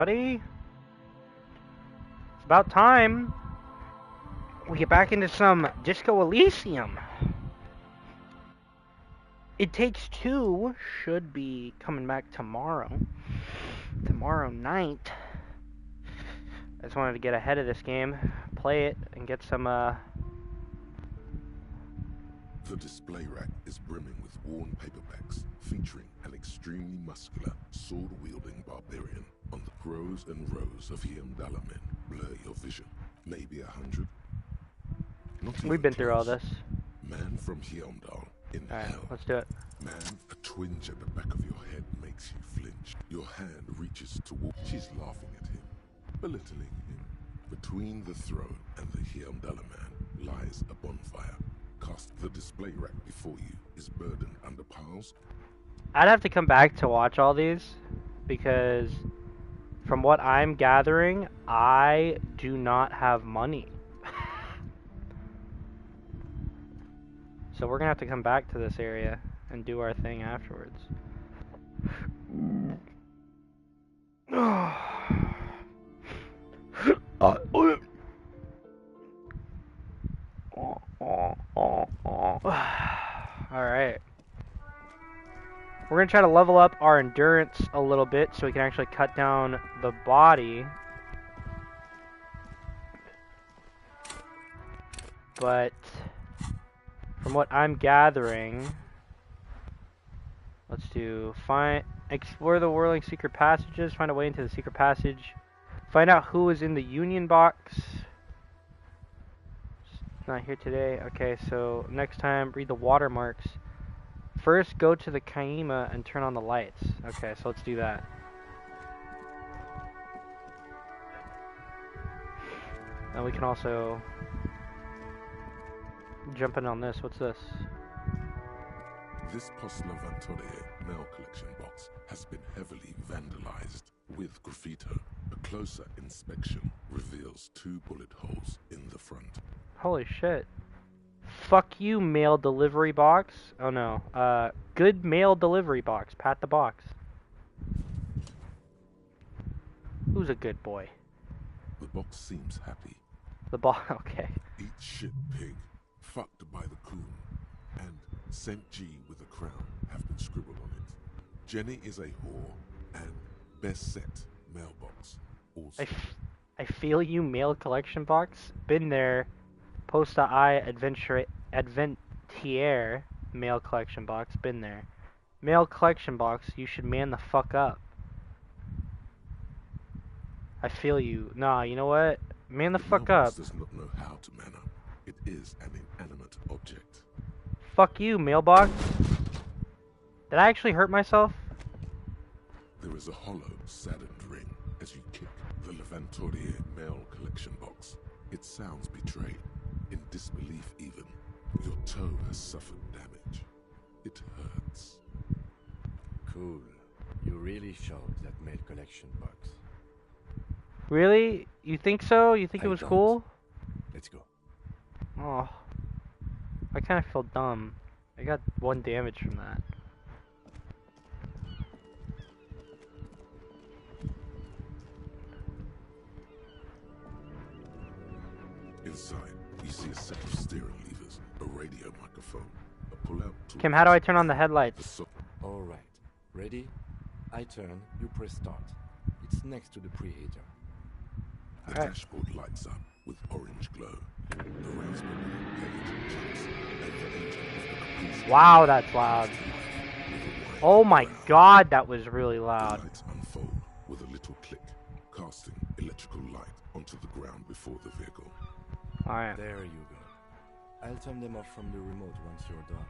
Buddy, it's about time we get back into some Disco Elysium. It Takes Two should be coming back tomorrow night. I just wanted to get ahead of this game, play it, and get some, The display rack is brimming with worn paperbacks featuring an extremely muscular, sword-wielding barbarian. On the rows and rows of Hyundala men blur your vision. Maybe 100. We've been through all this. Man from Hyundal in hell. Let's do it. Man, a twinge at the back of your head makes you flinch. Your hand reaches toward. She's laughing at him, belittling him. Between the throne and the Hyundala man lies a bonfire. Cast the display rack before you is burdened under piles. I'd have to come back to watch all these because from what I'm gathering, I do not have money. So we're gonna have to come back to this area and do our thing afterwards. Alright. We're gonna try to level up our endurance a little bit so we can actually cut down the body. But from what I'm gathering, let's do explore the whirling secret passages, find a way into the secret passage, find out who is in the Union box. It's not here today. Okay, so next time read the watermarks. First go to the Kaima and turn on the lights. Okay, so let's do that. And we can also jump in on this. What's this? This Postler Vantorie mail collection box has been heavily vandalized with graffito. A closer inspection reveals 2 bullet holes in the front. Holy shit. Fuck you, mail delivery box. Oh no. Good mail delivery box. Pat the box. Who's a good boy? The box seems happy. The box. Okay. Eat shit, pig. Fucked by the coon. And St. G with a crown have been scribbled on it. Jenny is a whore. And best set mailbox. Also. I feel you, mail collection box. Been there. Posta I Adventier mail collection box. Been there. Mail collection box, you should man the fuck up. I feel you. Nah, you know what? Man the fuck up. Does not know how to man up. It is an inanimate object. Fuck you, mailbox. Did I actually hurt myself? There is a hollow, saddened ring as you kick the Levantorie mail collection box. It sounds betrayed, in disbelief even. Your toe has suffered damage. It hurts. Cool. You really showed that mail collection box. Really? You think so? You think it was cool? Let's go. Oh. I kind of feel dumb. I got 1 damage from that. Inside, you see a set of steering levers, a radio microphone, a pull-out tool. Kim, how do I turn on the headlights? Alright. Ready? I turn, you press start. It's next to the preheater. The dashboard lights up with orange glow. The raspberry page jumps, and the engine of the Caprice. Wow, that's loud. Oh my god, that was really loud. The lights unfold with a little click, casting electrical light onto the ground before the vehicle. Alright. There you go. I'll turn them off from the remote once you're done.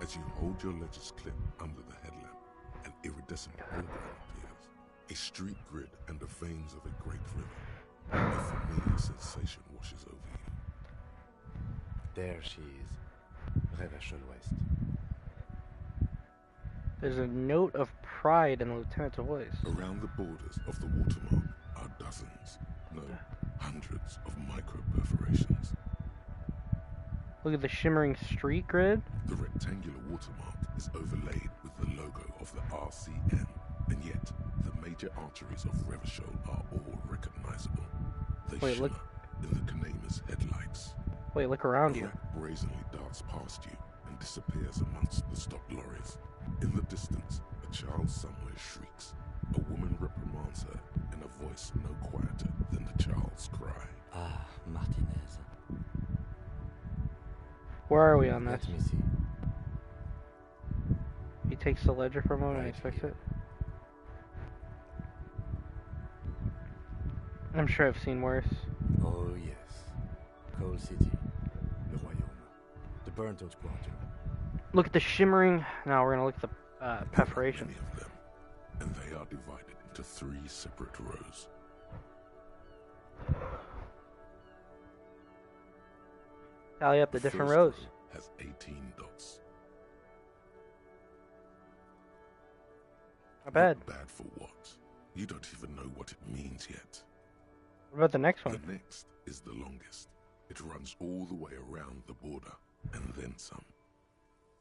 As you hold your ledger's clip under the headlamp, an iridescent hologram appears. A street grid and the veins of a great river. A familiar sensation washes over you. There she is. Revachol West. There's a note of pride in the lieutenant's voice. Around the borders of the watermark are dozens, no, hundreds of micro perforations. Look at the shimmering street grid. The rectangular watermark is overlaid with the logo of the RCM, and yet the major arteries of Revachol are all recognizable. They Wait, shimmer look. in the Kanema's headlights. Wait, look around A you. wreck brazenly darts past you and disappears amongst the stopped lorries. In the distance, a child somewhere shrieks. A woman reprimands her in a voice no quieter than the child's cry. Ah, Martinez. Where are we on this? Let me see. He takes the ledger for a moment and Right he fixes here. it. I'm sure I've seen worse. Oh yes. Coal City. Le Royaume. The burnt-out quarter. Look at the shimmering. Now we're gonna look at the There are perforation. many of them, and they are divided into 3 separate rows. Tally up the different first rows. row has 18 dots. Not bad. Not bad for what? You don't even know what it means yet. What about the next one? The next is the longest. It runs all the way around the border, and then some.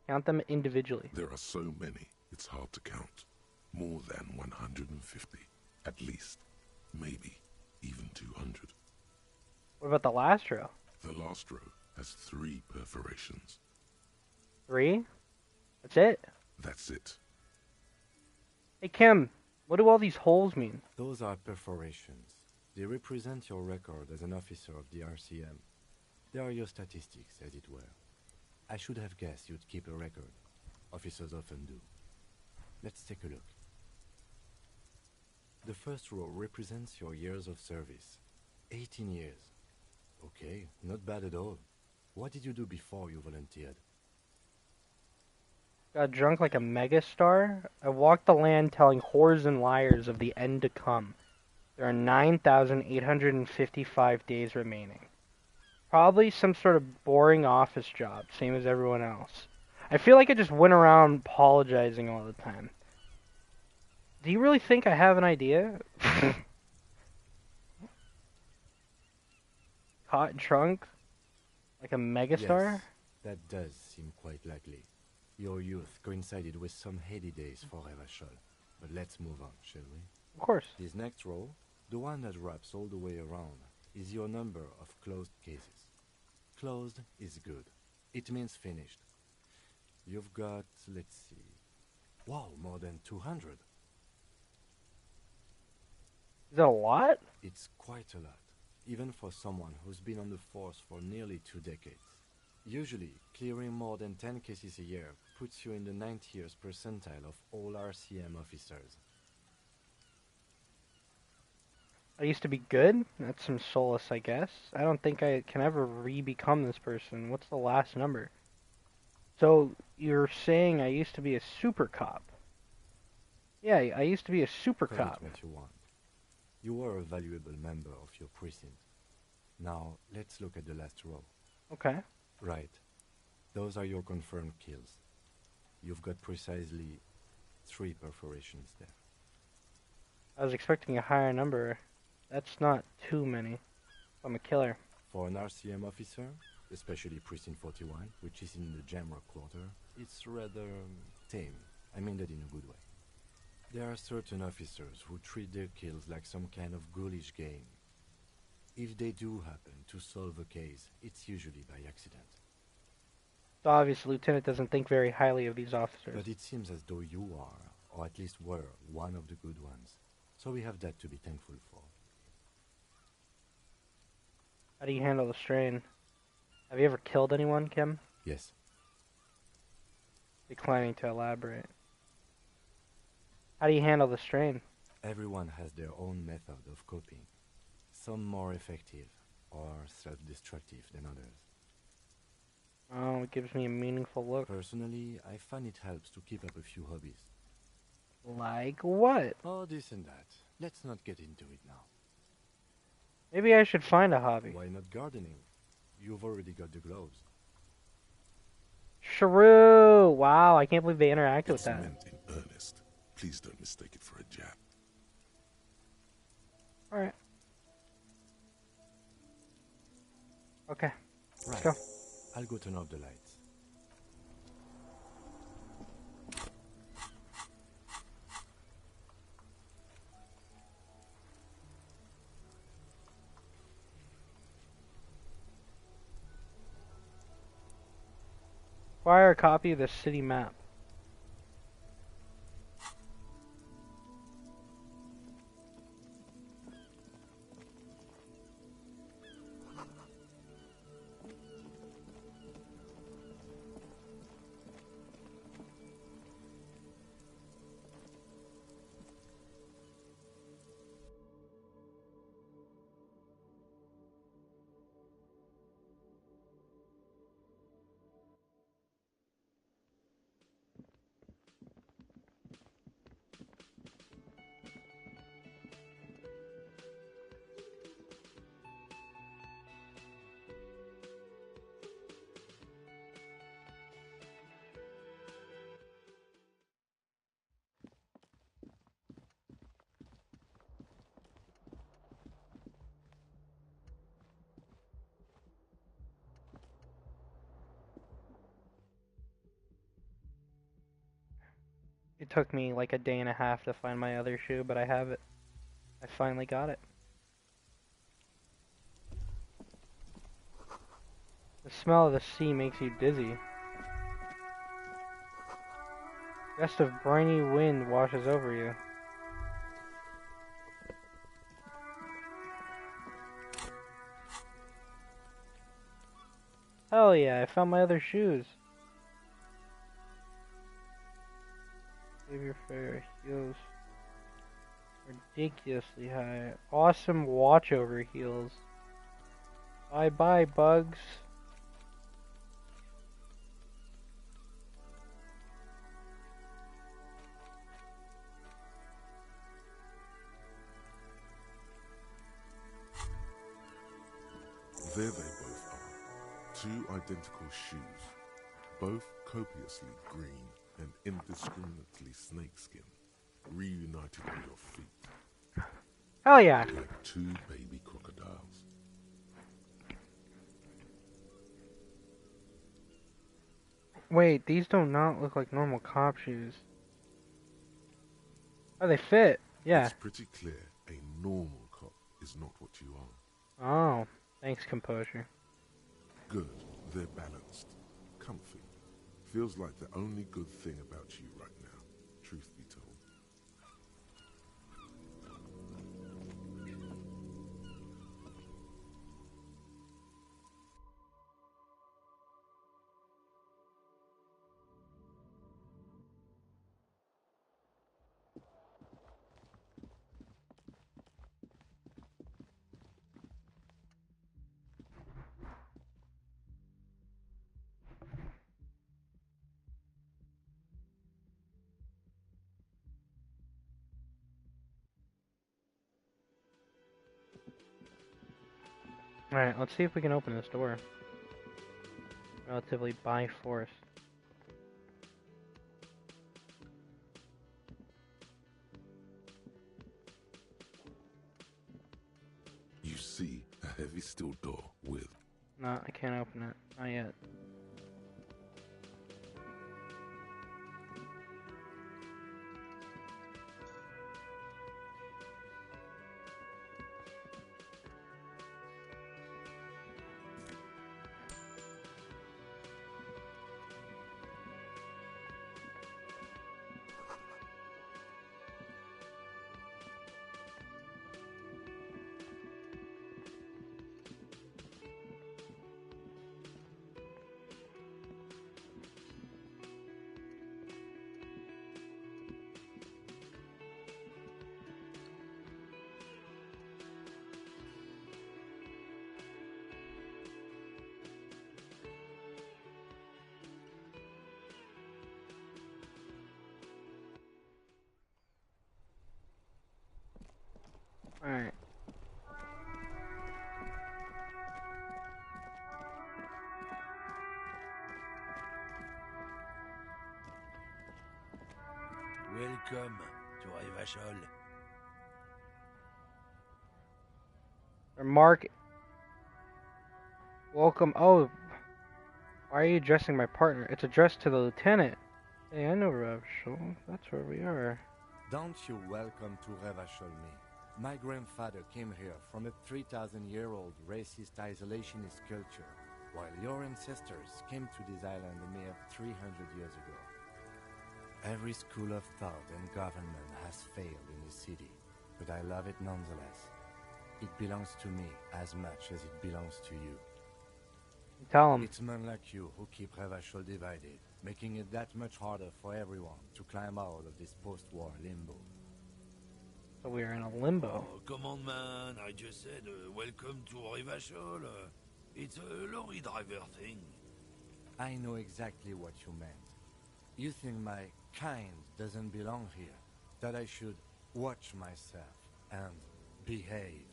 Count them individually. There are so many, it's hard to count. More than 150, at least. Maybe even 200. What about the last row? The last row has 3 perforations. 3? That's it? That's it. Hey Kim, what do all these holes mean? Those are perforations. They represent your record as an officer of the RCM. They are your statistics, as it were. I should have guessed you'd keep a record. Officers often do. Let's take a look. The first row represents your years of service. 18 years. Okay, not bad at all. What did you do before you volunteered? Got drunk like a megastar? I walked the land telling whores and liars of the end to come. There are 9,855 days remaining. Probably some sort of boring office job, same as everyone else. I feel like I just went around apologizing all the time. Do you really think I have an idea? Caught drunk? Like a megastar? Yes, that does seem quite likely. Your youth coincided with some heady days for Revachol. But let's move on, shall we? Of course. This next row, the one that wraps all the way around, is your number of closed cases. Closed is good. It means finished. You've got, let's see... Wow, more than 200. Is that a lot? It's quite a lot, even for someone who's been on the force for nearly 2 decades. Usually, clearing more than 10 cases a year puts you in the 90th percentile of all RCM officers. I used to be good? That's some solace, I guess. I don't think I can ever re-become this person. What's the last number? So, you're saying I used to be a super cop? Yeah, I used to be a super Call cop. it what you want. You were a valuable member of your precinct. Now, let's look at the last row. Okay. Right. Those are your confirmed kills. You've got precisely 3 perforations there. I was expecting a higher number. That's not too many. I'm a killer. For an RCM officer, especially Precinct 41, which is in the Jamrock quarter, it's rather tame. I mean that in a good way. There are certain officers who treat their kills like some kind of ghoulish game. If they do happen to solve a case, it's usually by accident. So obviously, Lieutenant doesn't think very highly of these officers. But it seems as though you are, or at least were, one of the good ones. So we have that to be thankful for. How do you handle the strain? Have you ever killed anyone, Kim? Yes. Declining to elaborate. How do you handle the strain? Everyone has their own method of coping. Some more effective or self-destructive than others. Oh, it gives me a meaningful look. Personally, I find it helps to keep up a few hobbies. Like what? Oh, this and that. Let's not get into it now. Maybe I should find a hobby. Why not gardening? You've already got the gloves. Shrew! Wow, I can't believe they interacted with It's that. meant in earnest. Please don't mistake it for a jab. Alright. Okay. Right. go. I'll go turn off the lights. Acquire a copy of the city map. It took me like a day and a half to find my other shoe, but I have it. I finally got it. The smell of the sea makes you dizzy. Gust of briny wind washes over you. Hell yeah, I found my other shoes. Savior Fair heels ridiculously high. Awesome watch over heels. Bye bye, bugs. There they both are. Two identical shoes, both copiously green and indiscriminately snakeskin, reunited on your feet. Hell yeah. Like two baby crocodiles. Wait, these do not look like normal cop shoes. Oh, they fit. Yeah. It's pretty clear a normal cop is not what you are. Oh, thanks, composure. Good. They're balanced. Comfy. Feels like the only good thing about you right now, truth be told. Alright, let's see if we can open this door. Relatively by force. You see a heavy steel door with... No, I can't open it. Not yet. Alright. Welcome to Rivachol. Mark. Welcome. Oh. Why are you addressing my partner? It's addressed to the lieutenant. Hey, I know Revachol. That's where we are. Don't you welcome to Revachol me. My grandfather came here from a 3,000-year-old racist isolationist culture, while your ancestors came to this island a mere 300 years ago. Every school of thought and government has failed in the city, but I love it nonetheless. It belongs to me as much as it belongs to you. Tell him. It's men like you who keep Revachol divided, making it that much harder for everyone to climb out of this post-war limbo. So we are in a limbo. Oh, come on, man. I just said, welcome to Rivachol. It's a lorry driver thing. I know exactly what you meant. You think my kind doesn't belong here, that I should watch myself and behave.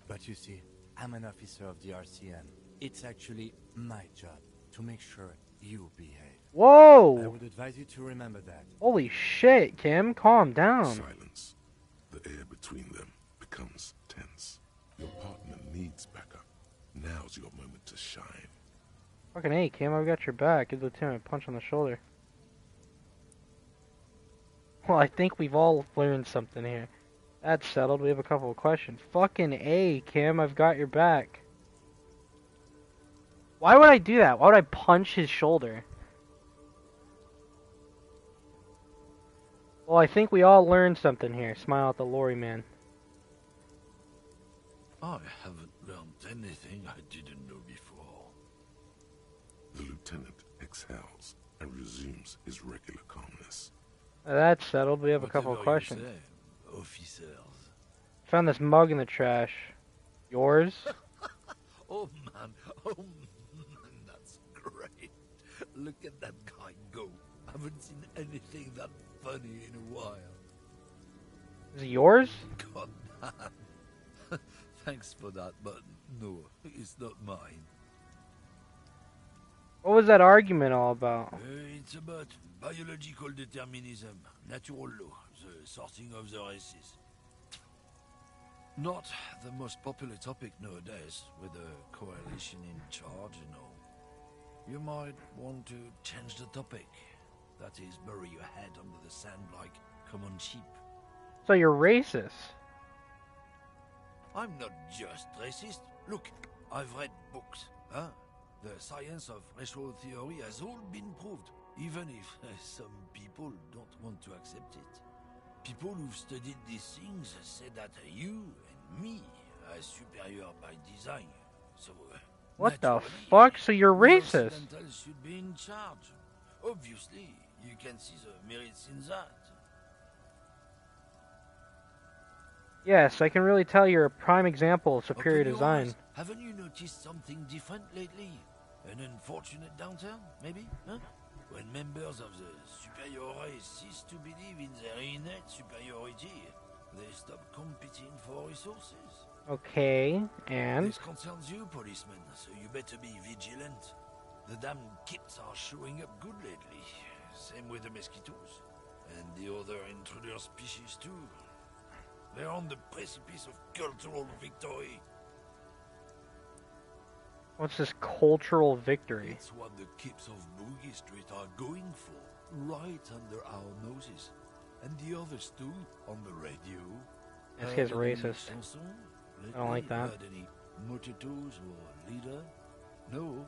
But you see, I'm an officer of the RCN. It's actually my job to make sure you behave. Whoa! I would advise you to remember that. Holy shit, Kim. Calm down. Silence. The air between them becomes tense. Your partner needs backup. Now's your moment to shine. Fucking hey, Kim. I've got your back. Give the lieutenant a punch on the shoulder. Well, I think we've all learned something here. That's settled. We have a couple of questions. Fucking A, Kim. I've got your back. Why would I do that? Why would I punch his shoulder? Well, I think we all learned something here. Smile at the lorry man. I haven't learned anything I didn't know before. The lieutenant exhales and resumes his regular calmness. That's settled. We have a couple of Whatever you questions. say, officers. Found this mug in the trash. Yours? Oh man, that's great. Look at that guy go. Haven't seen anything that funny in a while. Is it yours? God damn. Thanks for that, but no, it's not mine. What was that argument all about? It's about biological determinism, natural law, the sorting of the races. Not the most popular topic nowadays, with the coalition in charge and all. You might want to change the topic. That is, bury your head under the sand like common sheep. So you're racist. I'm not just racist. Look, I've read books. Huh? The science of racial theory has all been proved, even if some people don't want to accept it. People who've studied these things say that you and me are superior by design. So, What the naturally, fuck? So you're we racist? Occidentals should be in charge. Obviously, you can see the merits in that. Yes, I can really tell you're a prime example of superior Open your design. eyes. Haven't you noticed something different lately? An unfortunate downturn, maybe? Huh? When members of the superior race cease to believe in their innate superiority, they stop competing for resources. Okay, and? This concerns you, policeman, so you better be vigilant. The damn kids are showing up good lately. Same with the mosquitoes. And the other intruder species too. They're on the precipice of cultural victory. What's this cultural victory? It's what the kids of Boogie Street are going for, right under our noses. And the others too, on the radio. This guy's Heard any racist. chanson I don't like lately? that. Heard any mojitos or leader? No.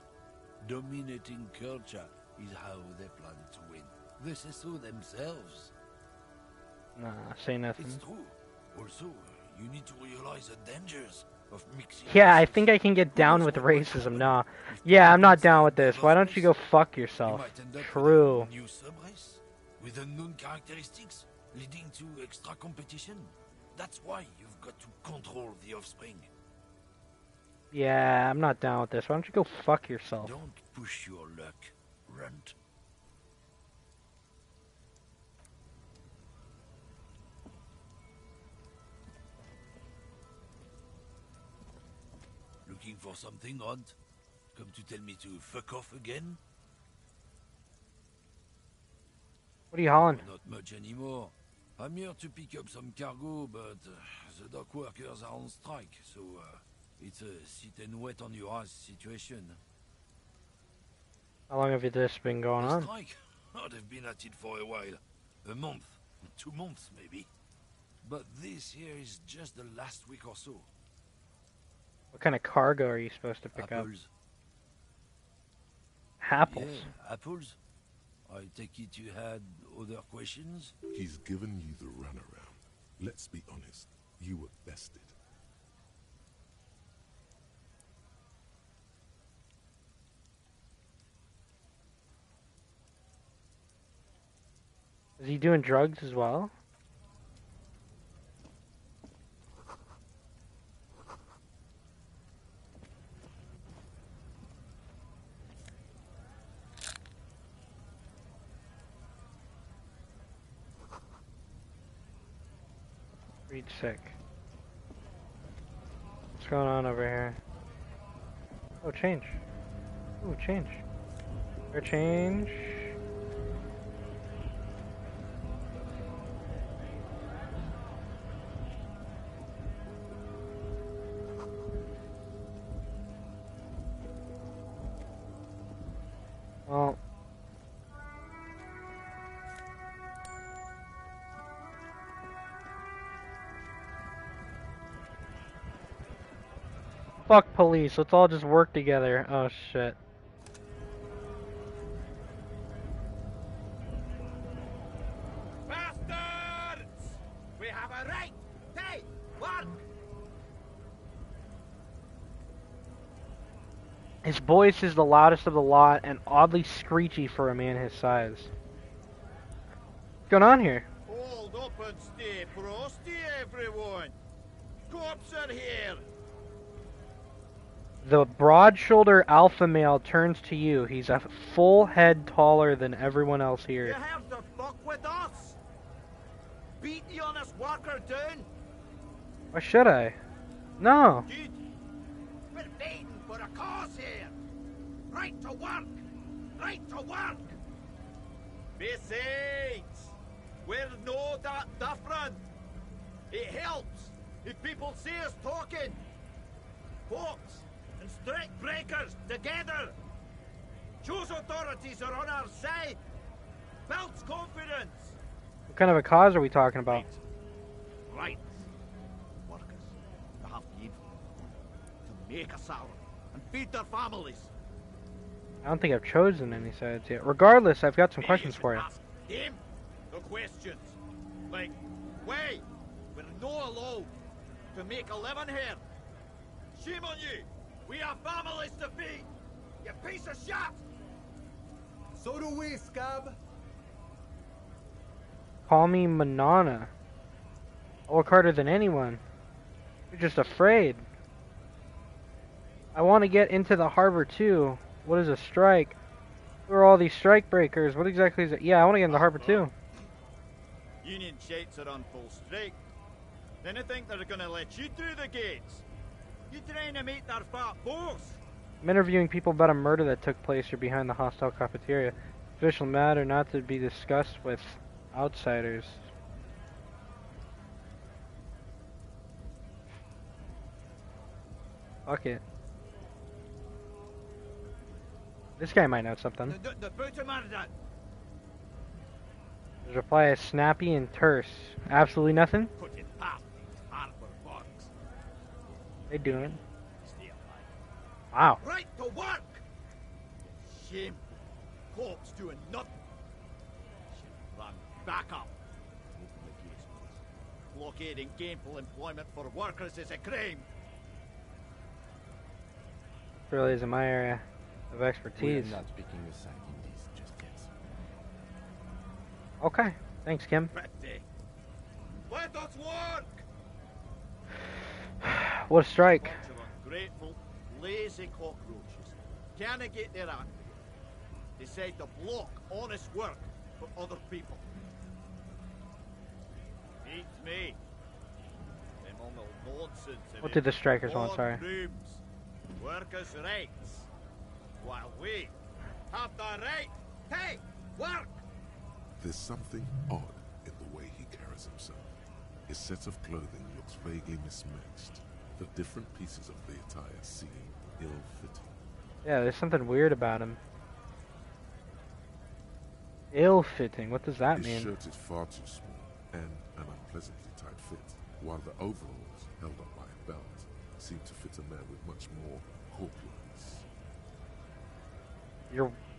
Dominating culture is how they plan to win. They say so themselves. Nah, say nothing. It's true. Also, you need to realize the dangers of mixing. Yeah, I races. think I can get Who down knows with what might racism. happen Nah. if Yeah, I'm people not down say with this. the Why rough don't you go race? fuck We yourself? might end up True. with a new sub-race with unknown characteristics, leading to extra competition. That's why you've got to control the offspring. Yeah, I'm not down with this. Why don't you go fuck yourself? Don't push your luck, runt. Looking for something, Runt? Come to tell me to fuck off again? What are you hauling? Not much anymore. I'm here to pick up some cargo, but the dock workers are on strike, so it's a sit and wait on your ass situation. How long have this been going The on? strike? Oh, they've been at it for a while. A month. 2 months, maybe. But this here is just the last week or so. What kind of cargo are you supposed to pick up? Apples. Apples. Yeah, apples. I take it you had other questions? He's given you the runaround. Let's be honest. You were bested. Is he doing drugs as well? Reed sick. What's going on over here? Oh, change. Ooh, change. Or change. Well. Fuck police, let's all just work together. Oh shit. Bastards! We have a right! Hey, work! His voice is the loudest of the lot and oddly screechy for a man his size. What's going on here? Hold up and stay frosty, everyone! Cops are here! The broad-shouldered alpha male turns to you. He's a full head taller than everyone else You here. have to fuck with us! Beat the honest worker down! Why should I? No. Good! We're fighting for a cause here! Right to work! Right to work! Besides, we're no that different! It helps if people see us talking! Cops and strike breakers together! Shows authorities are on our side! Builds confidence! What kind of a cause are we talking about? Right. Workers to have give, to make a salary, and feed their families. I don't think I've chosen any sides yet. Regardless, I've got some questions for you. Ask him the questions. Like, why? We're no allowed to make a living here. Shame on you. We have families to feed. You piece of shit. So do we, scab. Call me Manana. I work harder than anyone. You're just afraid. I want to get into the harbor too. What is a strike? Who are all these strike breakers? What exactly is it? Yeah, I want to get in the harbor too. Union ships are on full strike. Then they think they're gonna let you through the gates. You trying to make their fat boss? I'm interviewing people about a murder that took place here behind the hostile cafeteria. Official matter not to be discussed with outsiders. Fuck it. This guy might know something. The booty murder. His reply is snappy and terse. Absolutely nothing? Put it past these harbor bugs. They doing? Stay alive. Wow. Right to work! Shame. Cops doing nothing. Should run back up. Open the gates, please. Blockading gainful employment for workers is a crime. Really isn't my area of We are expertise. not picking a side in this just yet. Okay. Thanks, Kim. Pretty. Let us work! What a strike. Bunch of ungrateful, lazy cockroaches. Can't get their act together. Decide to block honest work for other people. Beats me. Them old nonsense. What did the strikers want, Board sorry? rooms, workers' rights. While we have the right. Hey, work! There's something odd in the way he carries himself. His set of clothing looks vaguely mismatched. The different pieces of the attire seem ill-fitting. Yeah, there's something weird about him. Ill-fitting. What does that His mean? shirt is far too small and an unpleasantly tight fit, while the overalls, held up by a belt, seem to fit a man with much more corpulence.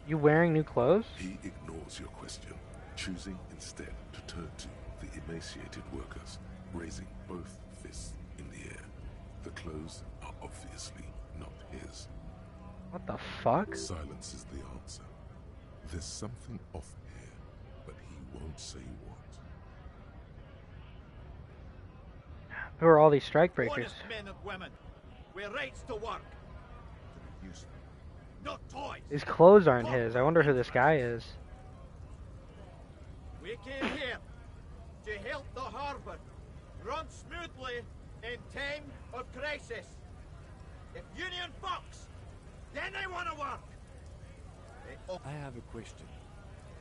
You wearing new clothes? He ignores your question, choosing instead to turn to the emaciated workers, raising both fists in the air. The clothes are obviously not his. What the fuck? Silence is the answer. There's something off here, but he won't say what. Who are all these strike breakers? Honest men and women, with rights to work. To be useful, not toys. These clothes aren't his. I wonder who this guy is. We came here to help the harbour run smoothly in time of crisis. If Union fucks, then they want to work. I have a question.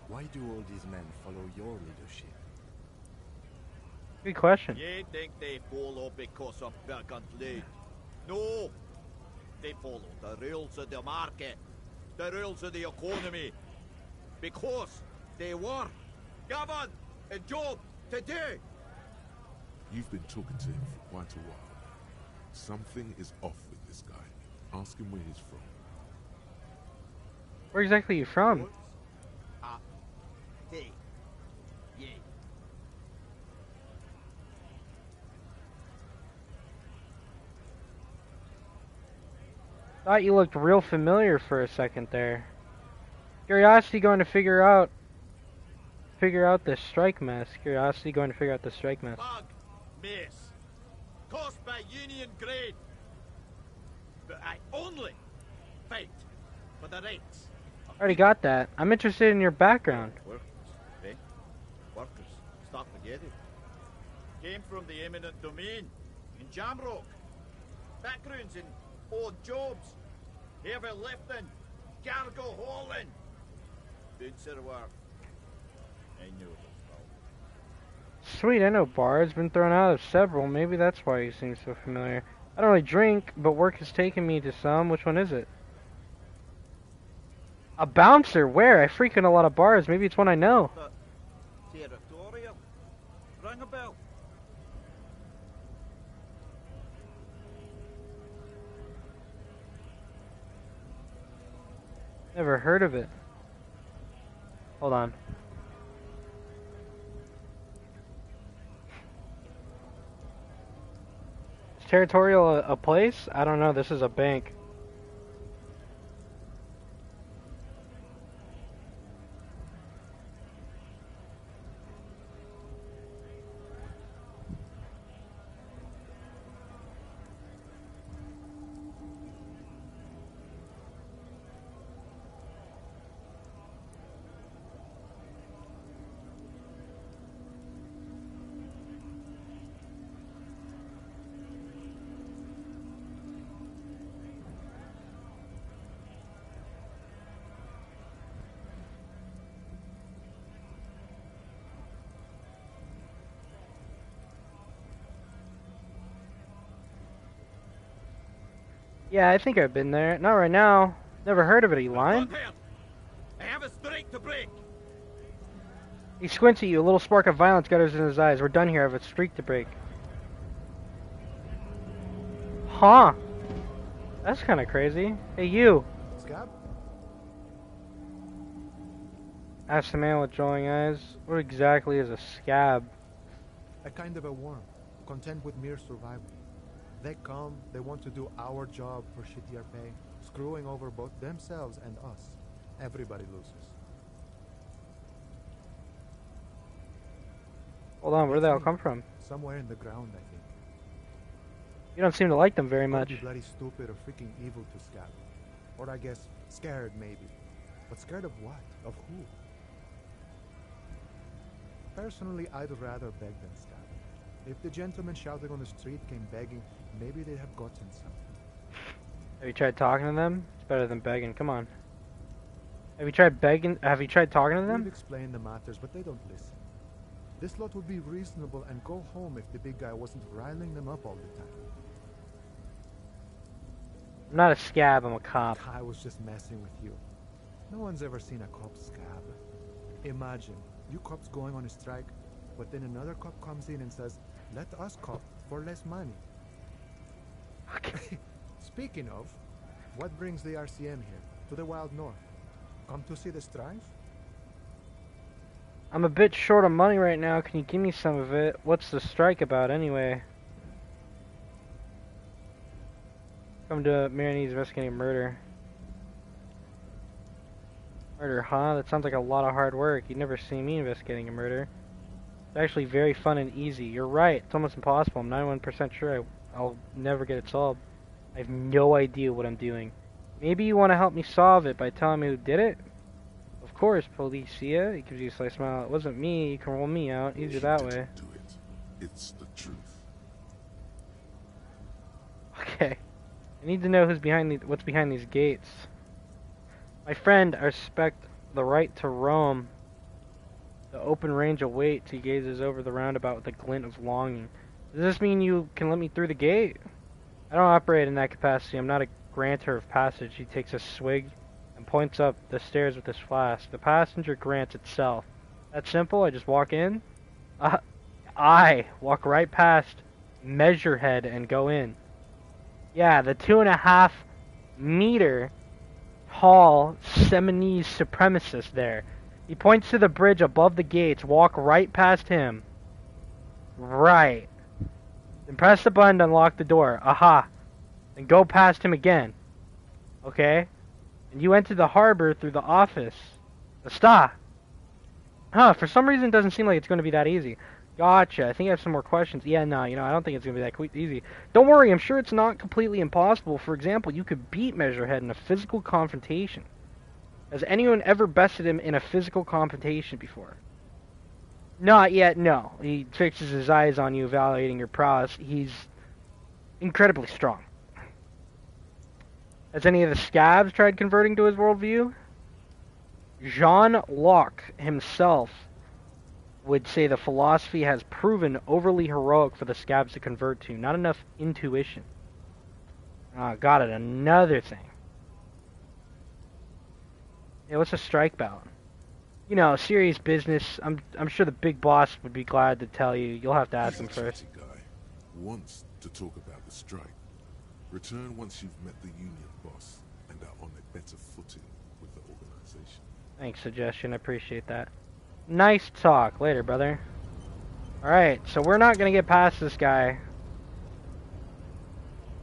Why do all these men follow your leadership? Good question. You think they follow because of Bergant Lade? No. They follow the rules of the market, the rules of the economy. Because they were given a job to do. You've been talking to him for quite a while now. Something is off with this guy. Ask him where he's from. Where exactly are you from? Hey. Yeah. Thought you looked real familiar for a second there. Curiosity going to figure out this strike mess. Curiosity going to figure out the strike mess. Bug mess. Caused by Union grade. But I only fight for the rights. Already got that. I'm interested in your background. Workers, eh? Workers, start together. Came from the eminent domain in Jamrock. Backgrounds in odd jobs. Heavy lifting, cargo hauling. Bouncer work. I know this. Sweet, I know bars. Been thrown out of several. Maybe that's why you seem so familiar. I don't really drink, but work has taken me to some. Which one is it? A bouncer? Where? I frequent a lot of bars. Maybe it's one I know. Territorial. Ring a bell. Never heard of it. Hold on. Is Territorial a place? I don't know. This is a bank. Yeah, I think I've been there. Not right now. Never heard of it. Are you lying? Not heard. I have a strike to break. He squints at you. A little spark of violence gutters in his eyes. We're done here. I have a streak to break. Huh. That's kind of crazy. Hey, you. Scab? Asked the man with glowing eyes. What exactly is a scab? A kind of a worm, content with mere survival. They come, they want to do our job for shittier pay, screwing over both themselves and us. Everybody loses. Hold on, where did they all come from? Somewhere in the ground, I think. You don't seem to like them very Could much. be bloody stupid or freaking evil to Scab. Or I guess, scared maybe. But scared of what? Of who? Personally, I'd rather beg than stab. If the gentleman shouting on the street came begging, maybe they'd have gotten something. Have you tried talking to them? It's better than begging. Come on. Have you tried begging? Have you tried talking to We've them? explained the matters, but they don't listen. This lot would be reasonable and go home if the big guy wasn't riling them up all the time. I'm not a scab. I'm a cop. I was just messing with you. No one's ever seen a cop scab. Imagine, you cops going on a strike, but then another cop comes in and says, let us cop for less money. Okay. Speaking of, what brings the RCM here, to the Wild North? Come to see the strife? I'm a bit short of money right now. Can you give me some of it? What's the strike about anyway? Come to Marinese investigating murder. Murder, huh? That sounds like a lot of hard work. You'd never see me investigating a murder. It's actually very fun and easy. You're right. It's almost impossible. I'm 91% sure I'll never get it solved. I have no idea what I'm doing. Maybe you want to help me solve it by telling me who did it? Of course, Policia. He gives you a slight smile. It wasn't me. You can roll me out. Easier that way. Do it. It's the truth. Okay. I need to know what's behind these gates. My friend, I respect the right to roam. The open range awaits. He gazes over the roundabout with a glint of longing. Does this mean you can let me through the gate? I don't operate in that capacity. I'm not a grantor of passage. He takes a swig and points up the stairs with his flask. The passenger grants itself. That simple? I just walk in? I walk right past Measurehead and go in. Yeah, the 2.5 meter tall Seminese supremacist there. He points to the bridge above the gates. Walk right past him. Right. Then press the button to unlock the door. Aha. Then go past him again. Okay? And you enter the harbor through the office. Basta. Huh, for some reason it doesn't seem like it's going to be that easy. Gotcha. I think I have some more questions. Yeah, no, I don't think it's going to be that easy. Don't worry, I'm sure it's not completely impossible. For example, you could beat Measurehead in a physical confrontation. Has anyone ever bested him in a physical confrontation before? Not yet, no. He fixes his eyes on you, evaluating your prowess. He's incredibly strong. Has any of the scabs tried converting to his worldview? Jean Locke himself would say the philosophy has proven overly heroic for the scabs to convert to. Not enough intuition. Ah, got it. Another thing. Yeah, what's a strike about? You know, serious business. I'm sure the big boss would be glad to tell you. You'll have to ask him first. Guy wants to talk about the strike. Return once you've met the union boss and are on a better footing with the organization. Thanks, suggestion. I appreciate that. Nice talk. Later, brother. Alright, so we're not gonna get past this guy.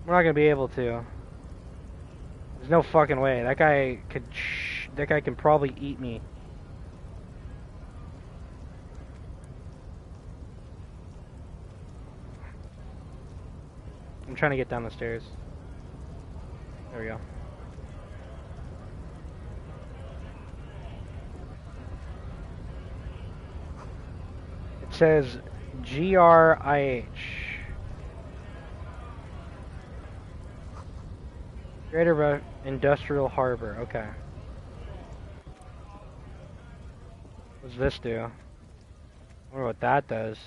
We're not gonna be able to. There's no fucking way. That guy can probably eat me. I'm trying to get down the stairs. There we go. It says GRIH. Greater Industrial Harbor. Okay. What does this do? I wonder what that does.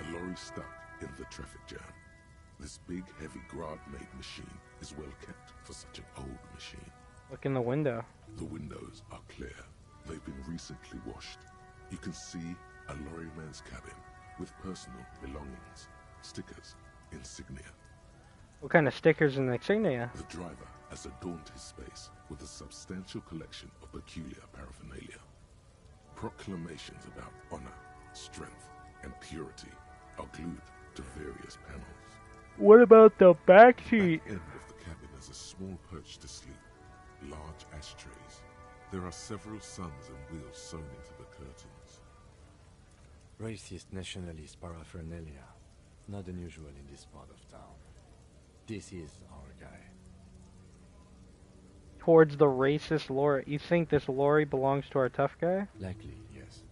A lorry stuck in the traffic jam. This big, heavy Grad-made machine is well kept for such an old machine. Look in the window. The windows are clear. They've been recently washed. You can see a lorryman's cabin with personal belongings, stickers, insignia. What kind of stickers and insignia? The driver has adorned his space with a substantial collection of peculiar paraphernalia. Proclamations about honor, strength, and purity are glued to various panels. What about the back seat? At the end of the cabin is a small perch to sleep, large ashtrays. There are several suns and wheels sewn into the curtains. Racist nationalist paraphernalia. Not unusual in this part of town. This is our guy. Towards the racist lorry. You think this lorry belongs to our tough guy? Likely, yes.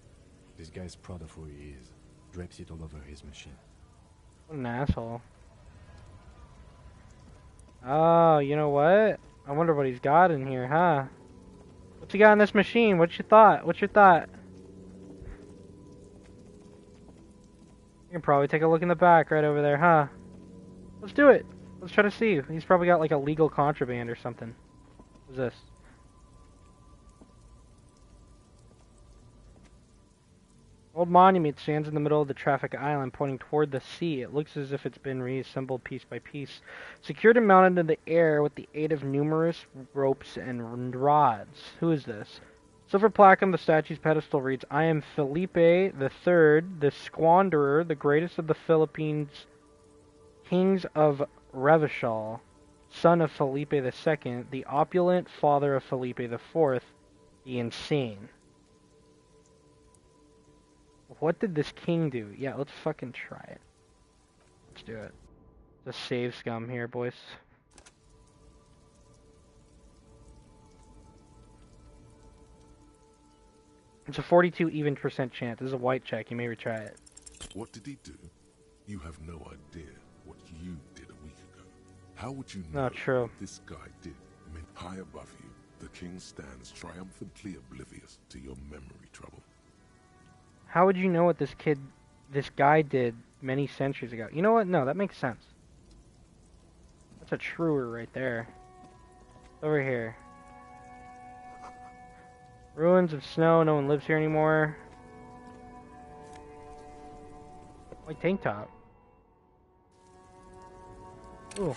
This guy's proud of who he is. Drapes it all over his machine. What an asshole. Oh, you know what? I wonder what he's got in here, huh? What's he got in this machine? What's your thought? What's your thought? You can probably take a look in the back right over there, huh? Let's do it. Let's try to see. He's probably got like a legal contraband or something. What's this? Old monument stands in the middle of the traffic island, pointing toward the sea. It looks as if it's been reassembled piece by piece, secured and mounted in the air with the aid of numerous ropes and rods. Who is this? Silver plaque on the statue's pedestal reads, "I am Felipe the Third, the Squanderer, the greatest of the Philippines kings of Revachol, son of Felipe the Second, the opulent father of Felipe the Fourth, the insane." What did this king do? Yeah, let's fucking try it. Let's do it. Let's save scum here, boys. It's a 42 even % chance. This is a white check. You may retry it. What did he do? You have no idea what you did a week ago. How would you know Not true. what this guy did? High above you, the king stands triumphantly oblivious to your memory trouble. How would you know what this guy did many centuries ago? You know what? No, that makes sense. That's a truer right there. Over here. Ruins of snow, no one lives here anymore. White tank top. Ooh.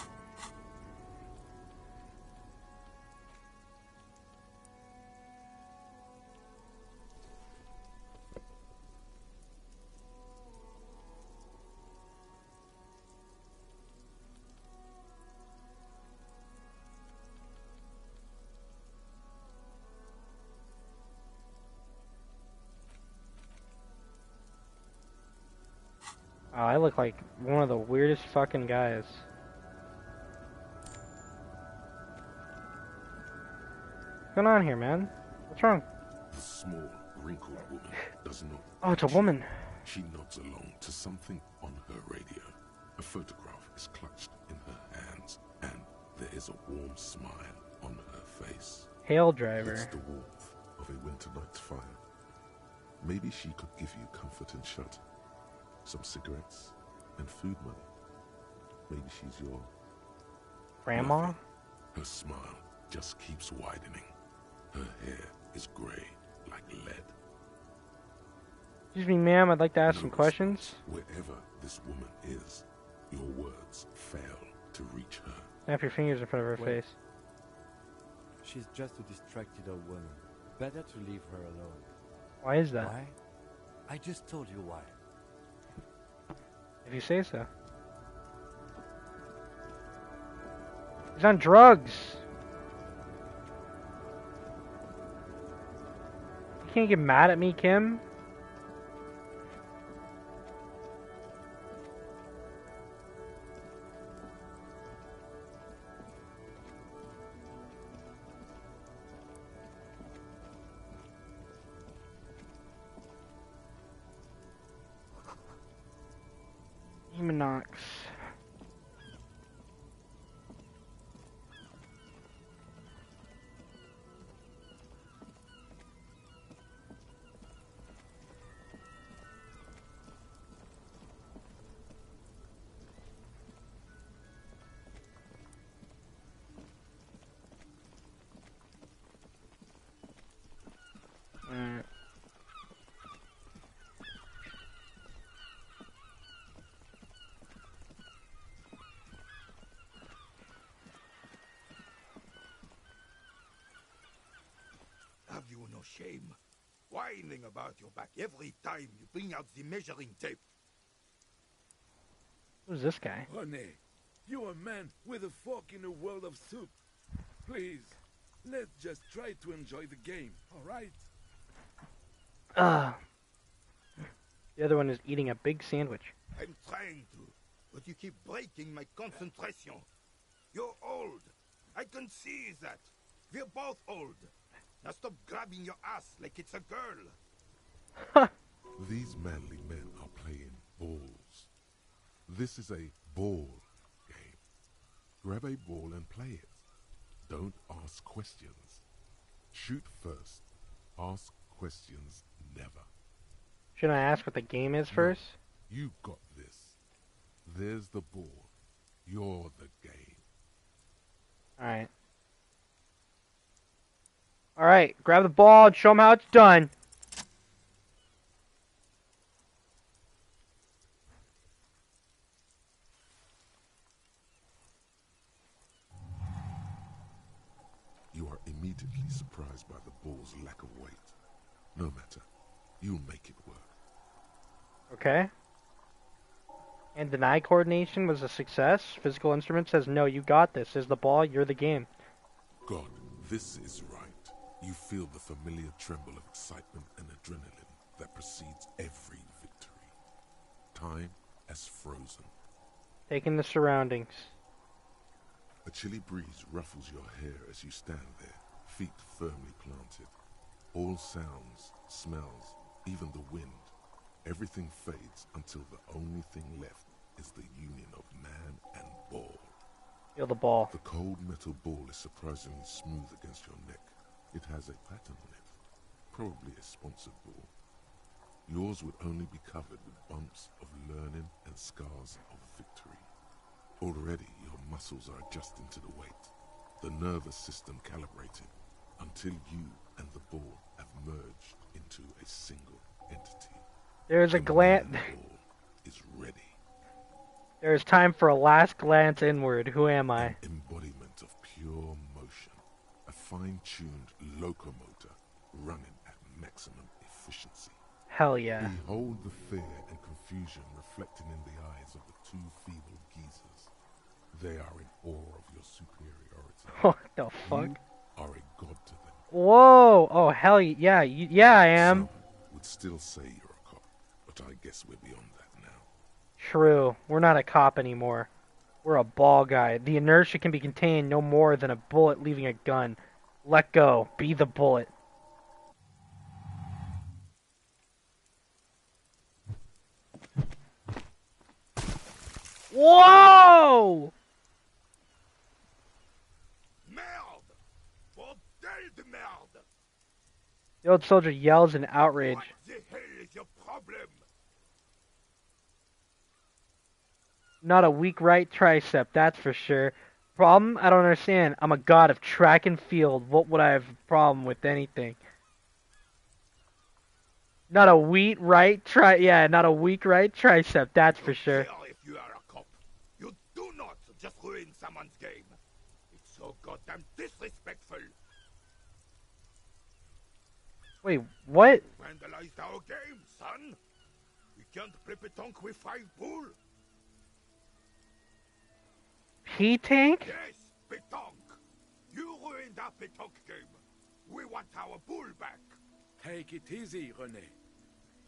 Oh, I look like one of the weirdest fucking guys. What's going on here, man? What's wrong? The small, wrinkled woman does not. Oh, it's a woman. She nods along to something on her radio. A photograph is clutched in her hands, and there is a warm smile on her face. Hail driver. It's the warmth of a winter night's fire. Maybe she could give you comfort and shelter. Some cigarettes and food money. Maybe she's your Grandma? nothing. Her smile just keeps widening. Her hair is gray like lead. Excuse me, ma'am, I'd like to ask No some questions. response. Wherever this woman is, your words fail to reach her. Snap your fingers in front of her Wait. face. She's just a distracted old woman. Better to leave her alone. Why is that? Why? I just told you why. If you say so. He's on drugs. You can't get mad at me, Kim. Hemonox. Alright. Have you no shame? Whining about your back every time you bring out the measuring tape. Who's this guy? Honey, you're a man with a fork in a world of soup. Please, let's just try to enjoy the game, alright? Ugh. The other one is eating a big sandwich. I'm trying to, but you keep breaking my concentration. You're old. I can see that. We're both old. Now stop grabbing your ass like it's a girl. These manly men are playing balls. This is a ball game. Grab a ball and play it. Don't ask questions. Shoot first. Ask questions never. Should I ask what the game is first? You got this. There's the ball. You're the game. Alright. Alright, grab the ball and show them how it's done. You are immediately surprised by the ball's lack of weight. No matter. You'll make it work. Okay. And deny coordination was a success. Physical instrument says, no, you got this. Here's the ball, you're the game. God, this is right. You feel the familiar tremble of excitement and adrenaline that precedes every victory. Time has frozen. Taking the surroundings. A chilly breeze ruffles your hair as you stand there, feet firmly planted. All sounds, smells, even the wind, everything fades until the only thing left is the union of man and ball. Feel the ball. The cold metal ball is surprisingly smooth against your neck. It has a pattern on it, probably a sponsored ball. Yours would only be covered with bumps of learning and scars of victory. Already your muscles are adjusting to the weight, the nervous system calibrated, until you and the ball have merged into a single entity. There's a glance. The ball is ready. There's time for a last glance inward. Who am I? An embodiment of pure motion, a fine-tuned locomotor running at maximum efficiency. Hell yeah. Behold the fear and confusion reflecting in the eyes of the two feeble geezers. They are in awe of your superiority. What the fuck? You are a god to them. Whoa! Oh hell yeah! Yeah, I am. Some would still say you're a cop, but I guess we're beyond that now. True. We're not a cop anymore. We're a ball guy. The inertia can be contained no more than a bullet leaving a gun. Let go. Be the bullet. Whoa! Merde! Bordel de merde! The old soldier yells in outrage. What the hell is your problem? Not a weak right tricep, that's for sure. Problem? I don't understand. I'm a god of track and field. What would I have a problem with anything? Not a weak right not a weak right tricep, that's for sure. Care if you are a cop. You do not just ruin someone's game. It's so goddamn disrespectful. Wait, what? Vandalized our game, son. We can't play petanque with 5 bull. P-Tank? Yes, petanque. You ruined our petanque game. We want our bull back. Take it easy, René.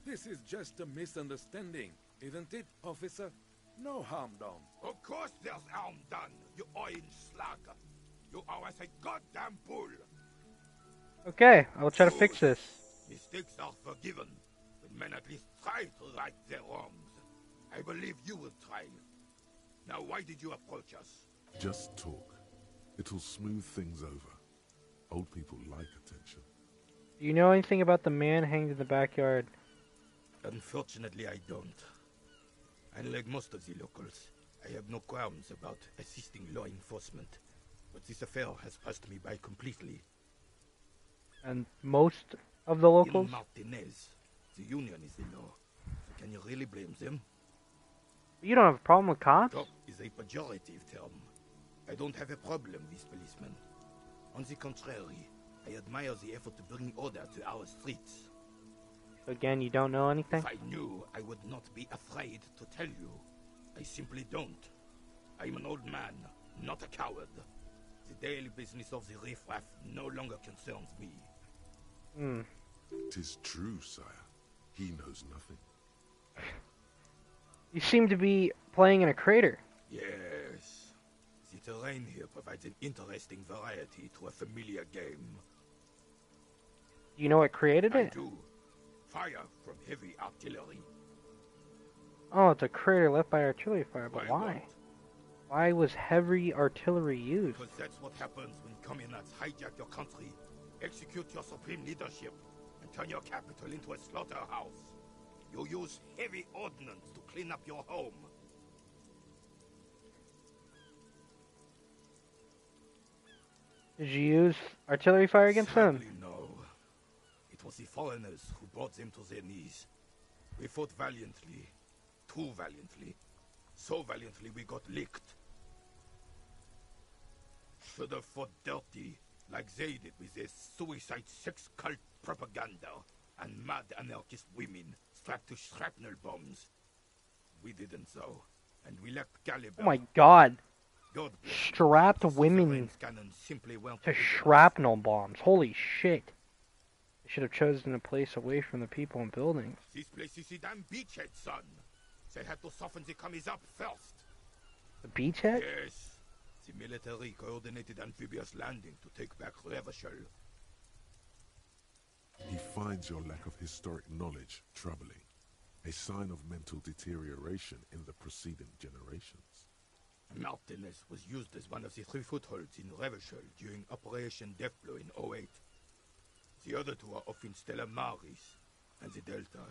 This is just a misunderstanding, isn't it, officer? No harm done. Of course there's harm done, you orange slug. You owe us a goddamn bull. Okay, I'll try to fix this. Mistakes are forgiven, but men at least try to right their wrongs. I believe you will try. Now why did you approach us? Just talk. It'll smooth things over. Old people like attention. Do you know anything about the man hanged in the backyard? Unfortunately, I don't. Unlike most of the locals, I have no qualms about assisting law enforcement. But this affair has passed me by completely. And most of the locals? In Martinez, the union is the law. So can you really blame them? You don't have a problem with cops? Cop is a pejorative term. I don't have a problem with policemen. On the contrary, I admire the effort to bring order to our streets. Again, you don't know anything? If I knew, I would not be afraid to tell you. I simply don't. I'm an old man, not a coward. The daily business of the riffraff no longer concerns me. Hmm. 'Tis true, sire. He knows nothing. You seem to be playing in a crater. Yes. The terrain here provides an interesting variety to a familiar game. Do you know what created I it? do. Fire from heavy artillery. Oh, it's a crater left by artillery fire, but Why why? not? Why was heavy artillery used? Because that's what happens when communards hijack your country, execute your supreme leadership, and turn your capital into a slaughterhouse. You use heavy ordnance to clean up your home. Did you use artillery fire against them? Sadly, no. It was the foreigners who brought them to their knees. We fought valiantly. Too valiantly. So valiantly we got licked. Should have fought dirty, like they did with their suicide sex cult propaganda and mad anarchist women strapped to shrapnel bombs. We didn't though, and we lacked caliber. Oh my god. God bless them. Strapped The women Suzerain's cannons simply weren't to big enough. shrapnel bombs. Holy shit. They should have chosen a place away from the people and buildings. This place is a damn beachhead, son. They had to soften the commies up first. The beachhead? Yes. The military coordinated amphibious landing to take back Revachol. He finds your lack of historic knowledge troubling, a sign of mental deterioration in the preceding generations. Martinez was used as one of the 3 footholds in Revachol during Operation Deathblow in '08. The other 2 are off in Stella Maris and the Delta.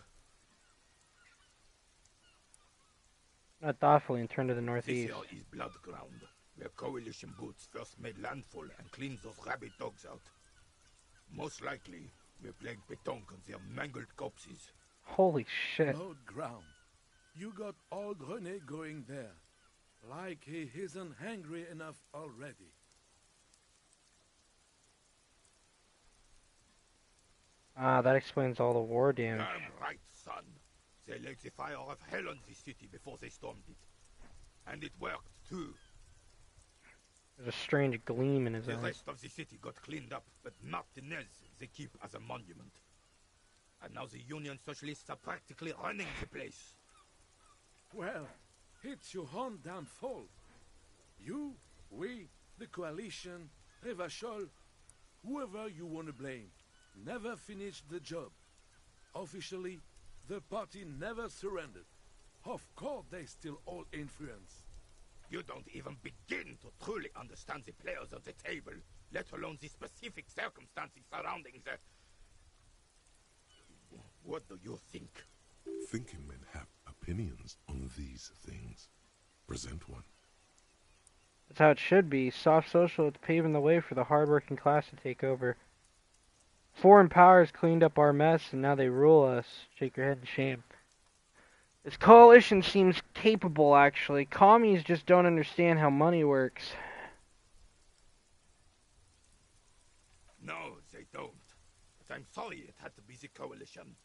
Not thoughtfully and turn to the This northeast. here is Blood Ground, where coalition boots first made landfall and cleaned those rabid dogs out. Most likely, we're playing pétanque on their mangled corpses. Holy shit. Blood ground. You got old René going there. Like he isn't hungry enough already. Ah, that explains all the war damage. Damn right, son. They laid the fire of hell on the city before they stormed it. And it worked, too. There's a strange gleam in his The eyes. rest of the city got cleaned up, but Martinez they keep as a monument. And now the Union Socialists are practically running the place. Well, it's your own damn fault. You, we, the coalition, Revachol, whoever you want to blame, never finished the job. Officially, the party never surrendered. Of course they still hold influence. You don't even begin to truly understand the players of the table, let alone the specific circumstances surrounding the... What do you think? Thinking men have opinions on these things. Present one. That's how it should be. Soft socialists paving the way for the hard-working class to take over. Foreign powers cleaned up our mess, and now they rule us. Shake your head in shame. This coalition seems capable, actually. Commies just don't understand how money works. No, they don't. But I'm sorry it had to be the coalition.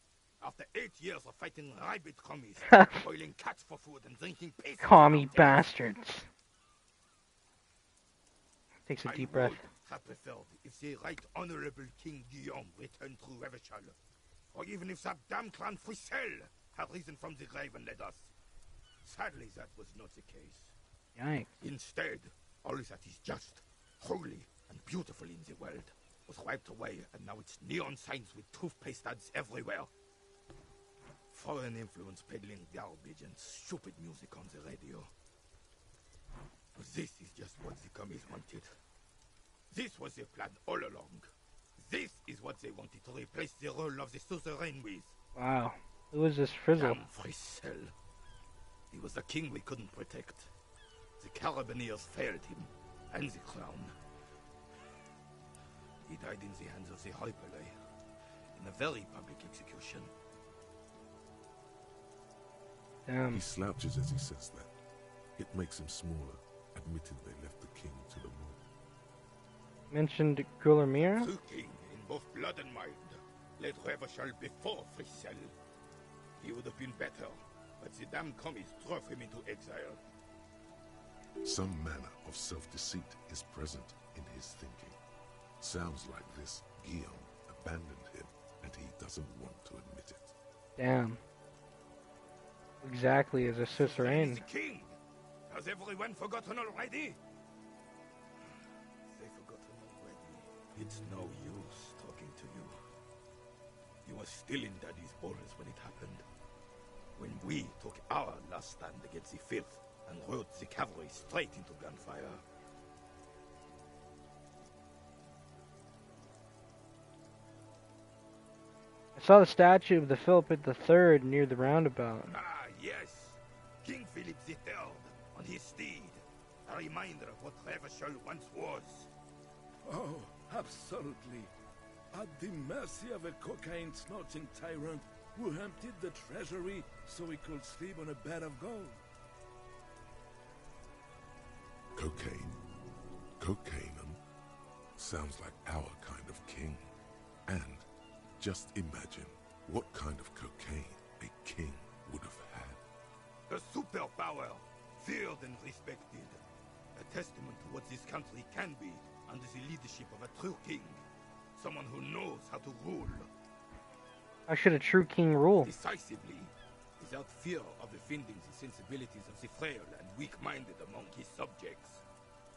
After 8 years of fighting rabid commies, boiling cats for food and drinking piss. Commie bastards. Takes a I deep breath. would have preferred if the Right Honorable King Guillaume returned through Revachol, or even if that damn clan Frisel had risen from the grave and led us. Sadly, that was not the case. Yikes. Instead, all that is just, holy, and beautiful in the world was wiped away, and now it's neon signs with toothpaste ads everywhere. Foreign influence peddling garbage and stupid music on the radio. But this is just what the commies wanted. This was their plan all along. This is what they wanted to replace the role of the suzerain with. Wow. Who is this Frizzle? Damn Frisel. He was the king we couldn't protect. The Carabineers failed him, and the crown. He died in the hands of the Hyperlay, in a very public execution. Damn. He slouches as he says that. It makes him smaller, admitting they left the king to the moon. Mentioned Guillermira? True king, in both blood and mind, led Revachol before Frisel. He would have been better, but the damn commies drove him into exile. Some manner of self-deceit is present in his thinking. Sounds like this Guillaume abandoned him, and he doesn't want to admit it. Damn. Exactly as a He's suzerain. the king! Has everyone forgotten already? They've forgotten already. It's no use talking to you. You were still in Daddy's borders when it happened. When we took our last stand against the filth and rode the cavalry straight into gunfire. I saw the statue of the Philip III near the roundabout. Ah, yes. King Philip III on his steed. A reminder of what Revachol once was. Oh, absolutely. At the mercy of a cocaine-snorting tyrant who emptied the treasury so he could sleep on a bed of gold. Cocaine. Cocainum. Sounds like our kind of king. And just imagine what kind of cocaine a king would have had. A superpower, feared and respected. A testament to what this country can be under the leadership of a true king. Someone who knows how to rule. How should a true king rule? Decisively, without fear of offending the sensibilities of the frail and weak-minded among his subjects.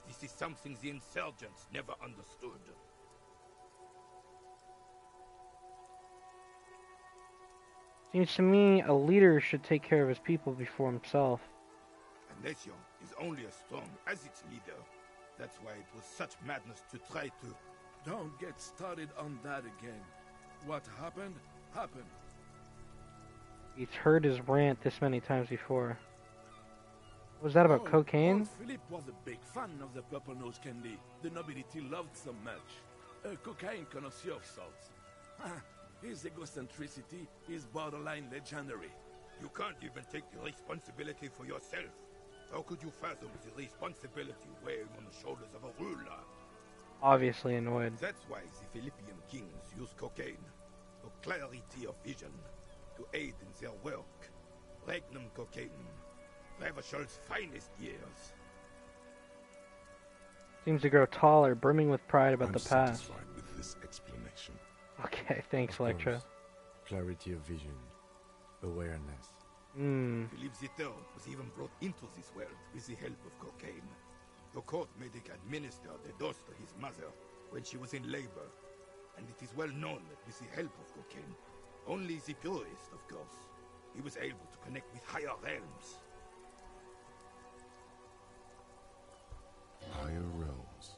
This is something the insurgents never understood. Seems to me a leader should take care of his people before himself. A nation is only as strong as its leader. That's why it was such madness to try to... Don't get started on that again. What happened, happened. He's heard his rant this many times before. Was that about cocaine? Oh, Philip was a big fan of the purple nose candy the nobility loved so much. A cocaine connoisseur of sorts. His egocentricity is borderline legendary. You can't even take the responsibility for yourself. How could you fathom the responsibility weighing on the shoulders of a ruler? Obviously annoyed. That's why the Philippian kings use cocaine for clarity of vision, to aid in their work. Regnum cocaine, Revachol's finest years. Seems to grow taller, brimming with pride about I'm the past. satisfied with this explanation. Okay, thanks, Of Electra. course. Clarity of vision. Awareness. Philippe Zitter was even brought into this world with the help of cocaine. The court medic administered a dose to his mother when she was in labor, and it is well known that with the help of cocaine, only the purest, of course, he was able to connect with higher realms. Higher realms.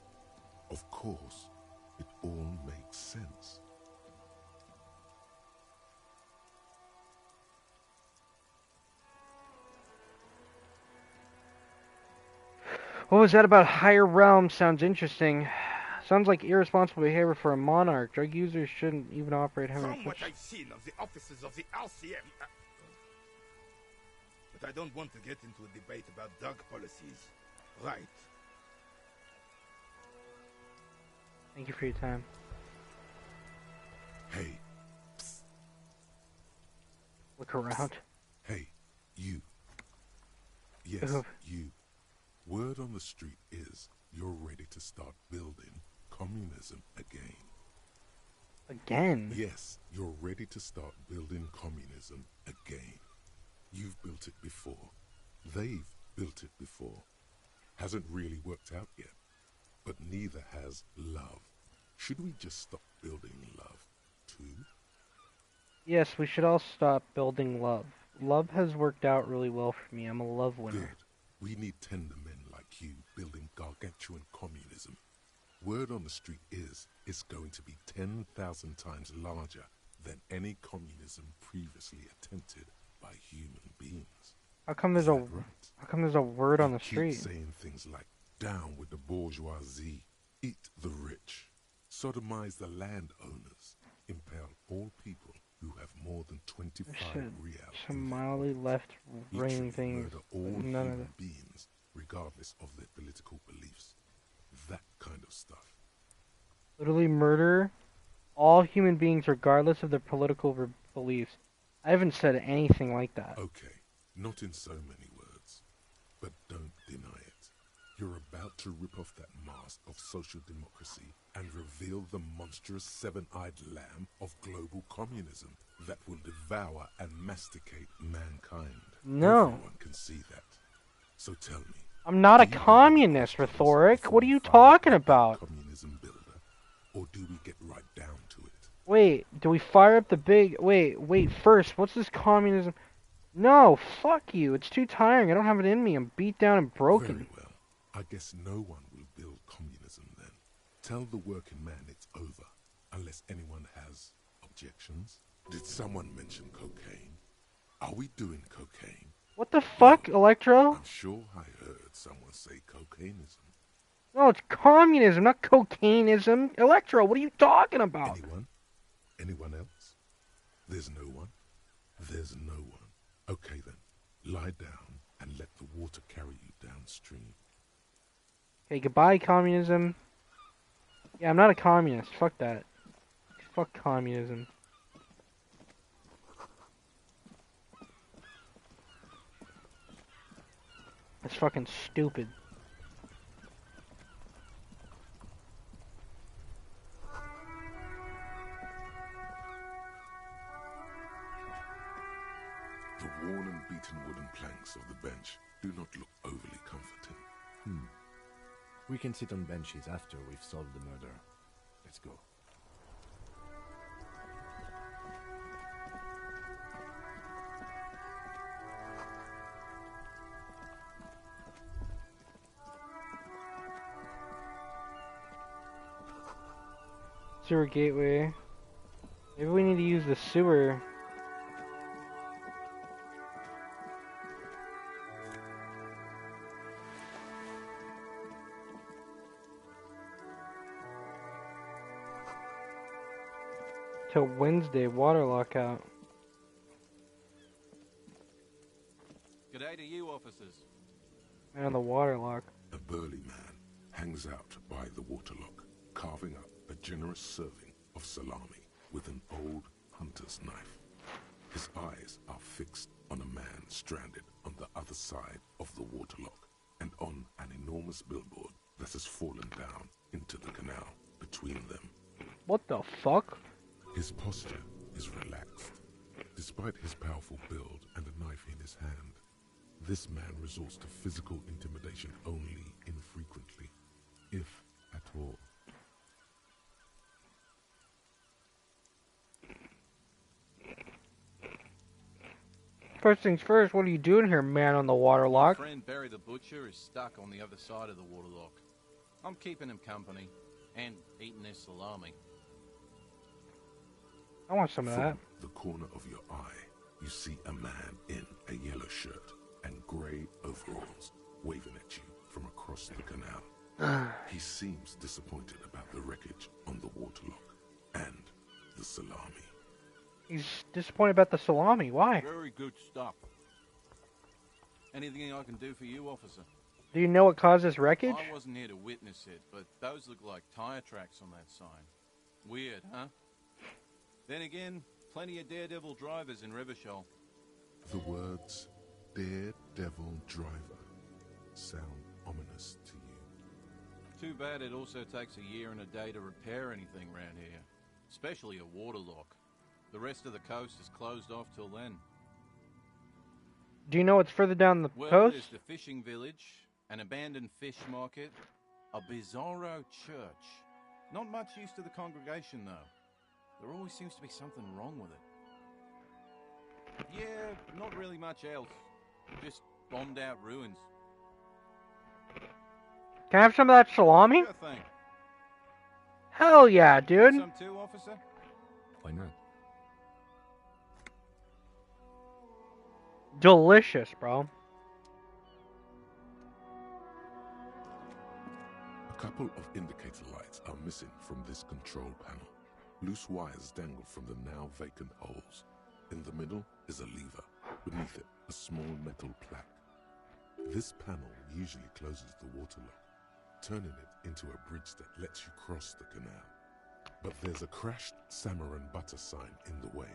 Of course, it all makes sense. What was that about higher realms? Sounds interesting. Sounds like irresponsible behavior for a monarch. Drug users shouldn't even operate having From what such... I've seen of the officers of the RCM... But I don't want to get into a debate about drug policies. Right. Thank you for your time. Hey, Look around. hey, you. Yes, Ugh. you. Word on the street is you're ready to start building communism again. Again? Yes, you're ready to start building communism again. You've built it before. They've built it before. Hasn't really worked out yet. But neither has love. Should we just stop building love, too? Yes, we should all stop building love. Love has worked out really well for me. I'm a love winner. Good. We need tender men like you building gargantuan communism. Word on the street is it's going to be 10,000 times larger than any communism previously attempted by human beings. How come there's Is a that right? how come there's a word on the Keep street? saying things like down with the bourgeoisie, eat the rich, sodomize the landowners, impale all people who have more than 25 Should real. some mildly left-brain Literally things. murder all None of human that. beings, regardless of their political beliefs. That kind of stuff. Literally murder all human beings regardless of their political beliefs. I haven't said anything like that. Okay, not in so many words, but don't deny it. You're about to rip off that mask of social democracy and reveal the monstrous seven-eyed lamb of global communism that will devour and masticate mankind. No. Everyone can see that. So tell me, I'm not a do you have any communist, questions Rhetoric. before What are we you fire talking up that about? communism builder, or do we get right down to it? Wait, do we fire up the big... Wait, first, what's this communism? No, fuck you. It's too tiring. I don't have it in me. I'm beat down and broken. Very well. I guess no one will build communism then. Tell the working man it's over, unless anyone has objections. Did someone mention cocaine? Are we doing cocaine? What the fuck, Electro? I'm sure I heard someone say cocainism. No, it's communism, not cocaineism. Electro, what are you talking about? Anyone? Anyone else? There's no one? There's no one. Okay then, lie down and let the water carry you downstream. Okay, goodbye, communism. Yeah, I'm not a communist. Fuck that. Fuck communism. It's fucking stupid. The worn and beaten wooden planks of the bench do not look overly comforting. We can sit on benches after we've solved the murder. Let's go. Sewer gateway. Maybe we need to use the sewer. Till Wednesday, water lockout. G'day to you, officers. Man on the water lock. A burly man hangs out by the waterlock, carving up a generous serving of salami with an old hunter's knife. His eyes are fixed on a man stranded on the other side of the waterlock and on an enormous billboard that has fallen down into the canal between them. What the fuck? His posture is relaxed. Despite his powerful build and a knife in his hand, this man resorts to physical intimidation only infrequently, if at all. First things first, what are you doing here, man on the water lock? My friend Barry the Butcher is stuck on the other side of the waterlock. I'm keeping him company and eating his salami. I want some of that. From the corner of your eye, you see a man in a yellow shirt and grey overalls waving at you from across the canal. He seems disappointed about the wreckage on the waterlock and the salami. He's disappointed about the salami. Why? Very good stuff. Anything I can do for you, officer? Do you know what caused this wreckage? I wasn't here to witness it, but those look like tire tracks on that sign. Weird, huh? Then again, plenty of daredevil drivers in Revachol. The words "Daredevil Driver" sound ominous to you. Too bad it also takes a year and a day to repair anything around here. Especially a waterlock. The rest of the coast is closed off till then. Do you know what's further down the Well, coast? there's the fishing village, an abandoned fish market, a bizarro church. Not much use to the congregation, though. There always seems to be something wrong with it. Yeah, not really much else. Just bombed out ruins. Can I have some of that salami? Sure thing. Hell yeah, dude. Some too, officer? Why not? Delicious, bro. A couple of indicator lights are missing from this control panel. Loose wires dangle from the now vacant holes. In the middle is a lever. Beneath it, a small metal plaque. This panel usually closes the waterlock, turning it into a bridge that lets you cross the canal. But there's a crashed salmon and butter sign in the way.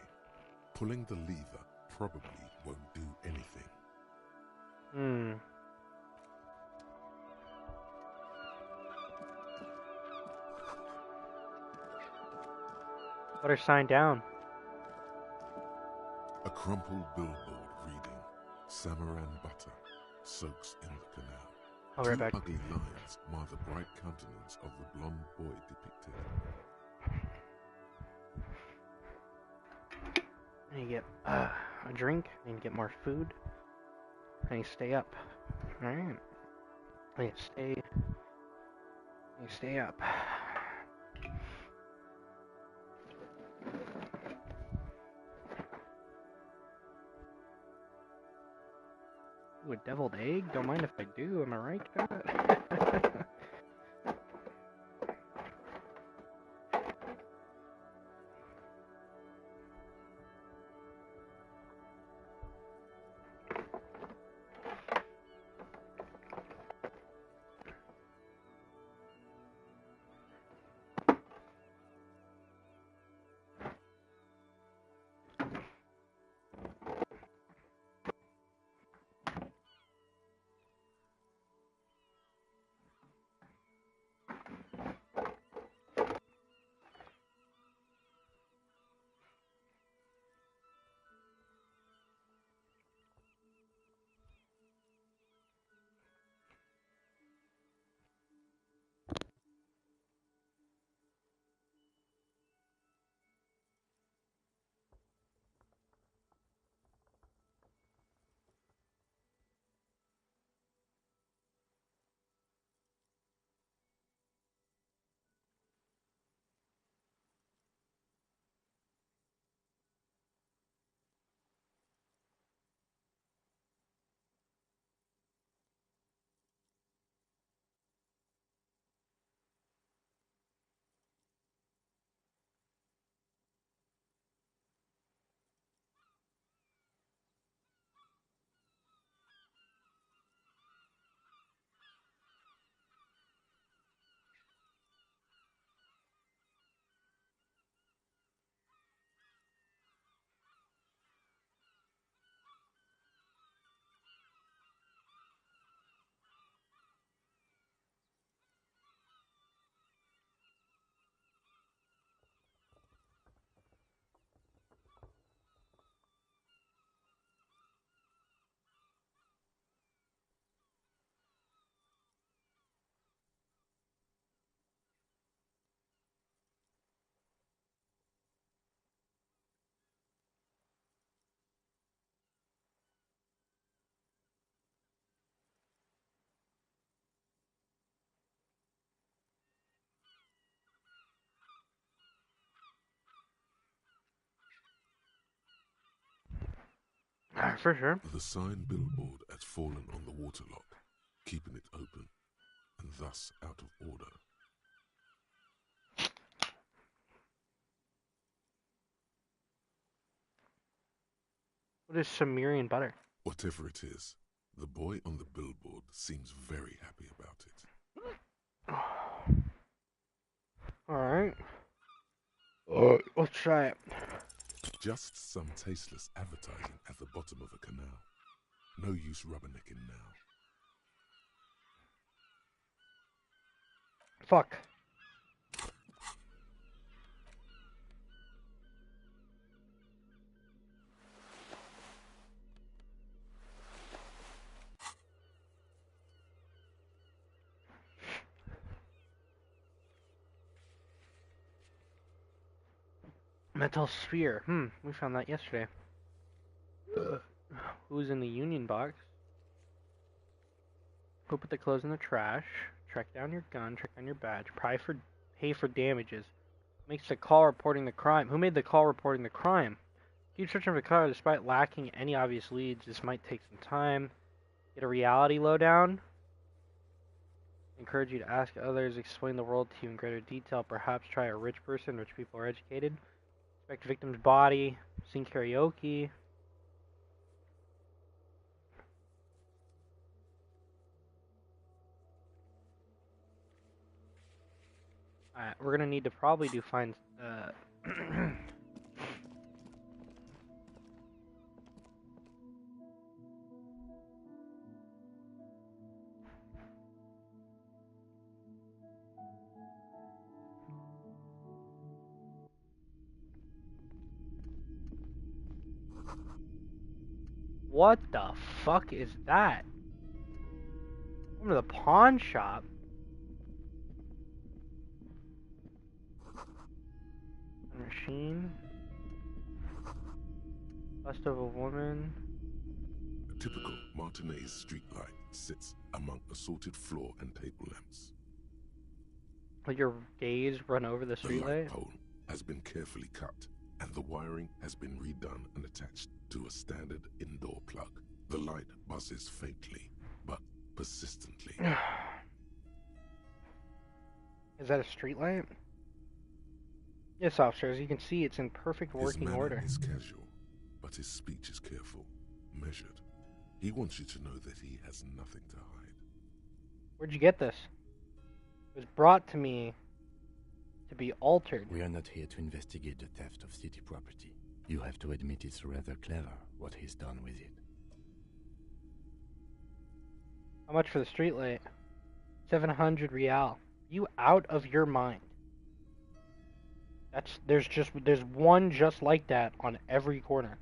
Pulling the lever probably won't do anything. Put her sign down. A crumpled billboard reading, "Samaran butter soaks in the canal." I'll be right Two back. ugly lines mar the bright countenance of the blonde boy depicted. I need to get a drink. I need to get more food. I need to stay up. Alright. I need to stay up. Ooh, a deviled egg? Don't mind if I do, am I right? for sure. The sign billboard has fallen on the waterlock, keeping it open, and thus out of order. What is Sumerian butter? Whatever it is, the boy on the billboard seems very happy about it. Alright. Let's try it. Just some tasteless advertising at the bottom of a canal. No use rubbernecking now. Fuck. Metal sphere. We found that yesterday. Who's in the union box? Go put the clothes in the trash. Track down your gun. Track down your badge. Pay for damages. Makes the call reporting the crime. Who made the call reporting the crime? Keep searching for the car despite lacking any obvious leads. This might take some time. Get a reality lowdown. Encourage you to ask others. Explain the world to you in greater detail. Perhaps try a rich person. Rich people are educated. Inspect victim's body. Sing karaoke. Alright, we're gonna need to probably find what the fuck is that? Come to the pawn shop. Machine. Bust of a woman. A typical Martinez streetlight sits among assorted floor and table lamps. Let your gaze run over the The light streetlight. pole has been carefully cut, and the wiring has been redone and attached to a standard indoor plug. The light buzzes faintly, but persistently. Is that a streetlight? Yes, officer. As you can see, it's in perfect His working manner order. is casual, but his speech is careful, measured. He wants you to know that he has nothing to hide. Where'd you get this? It was brought to me to be altered. We are not here to investigate the theft of city property. You have to admit it's rather clever what he's done with it. How much for the streetlight? 700 real. You out of your mind? There's one just like that on every corner.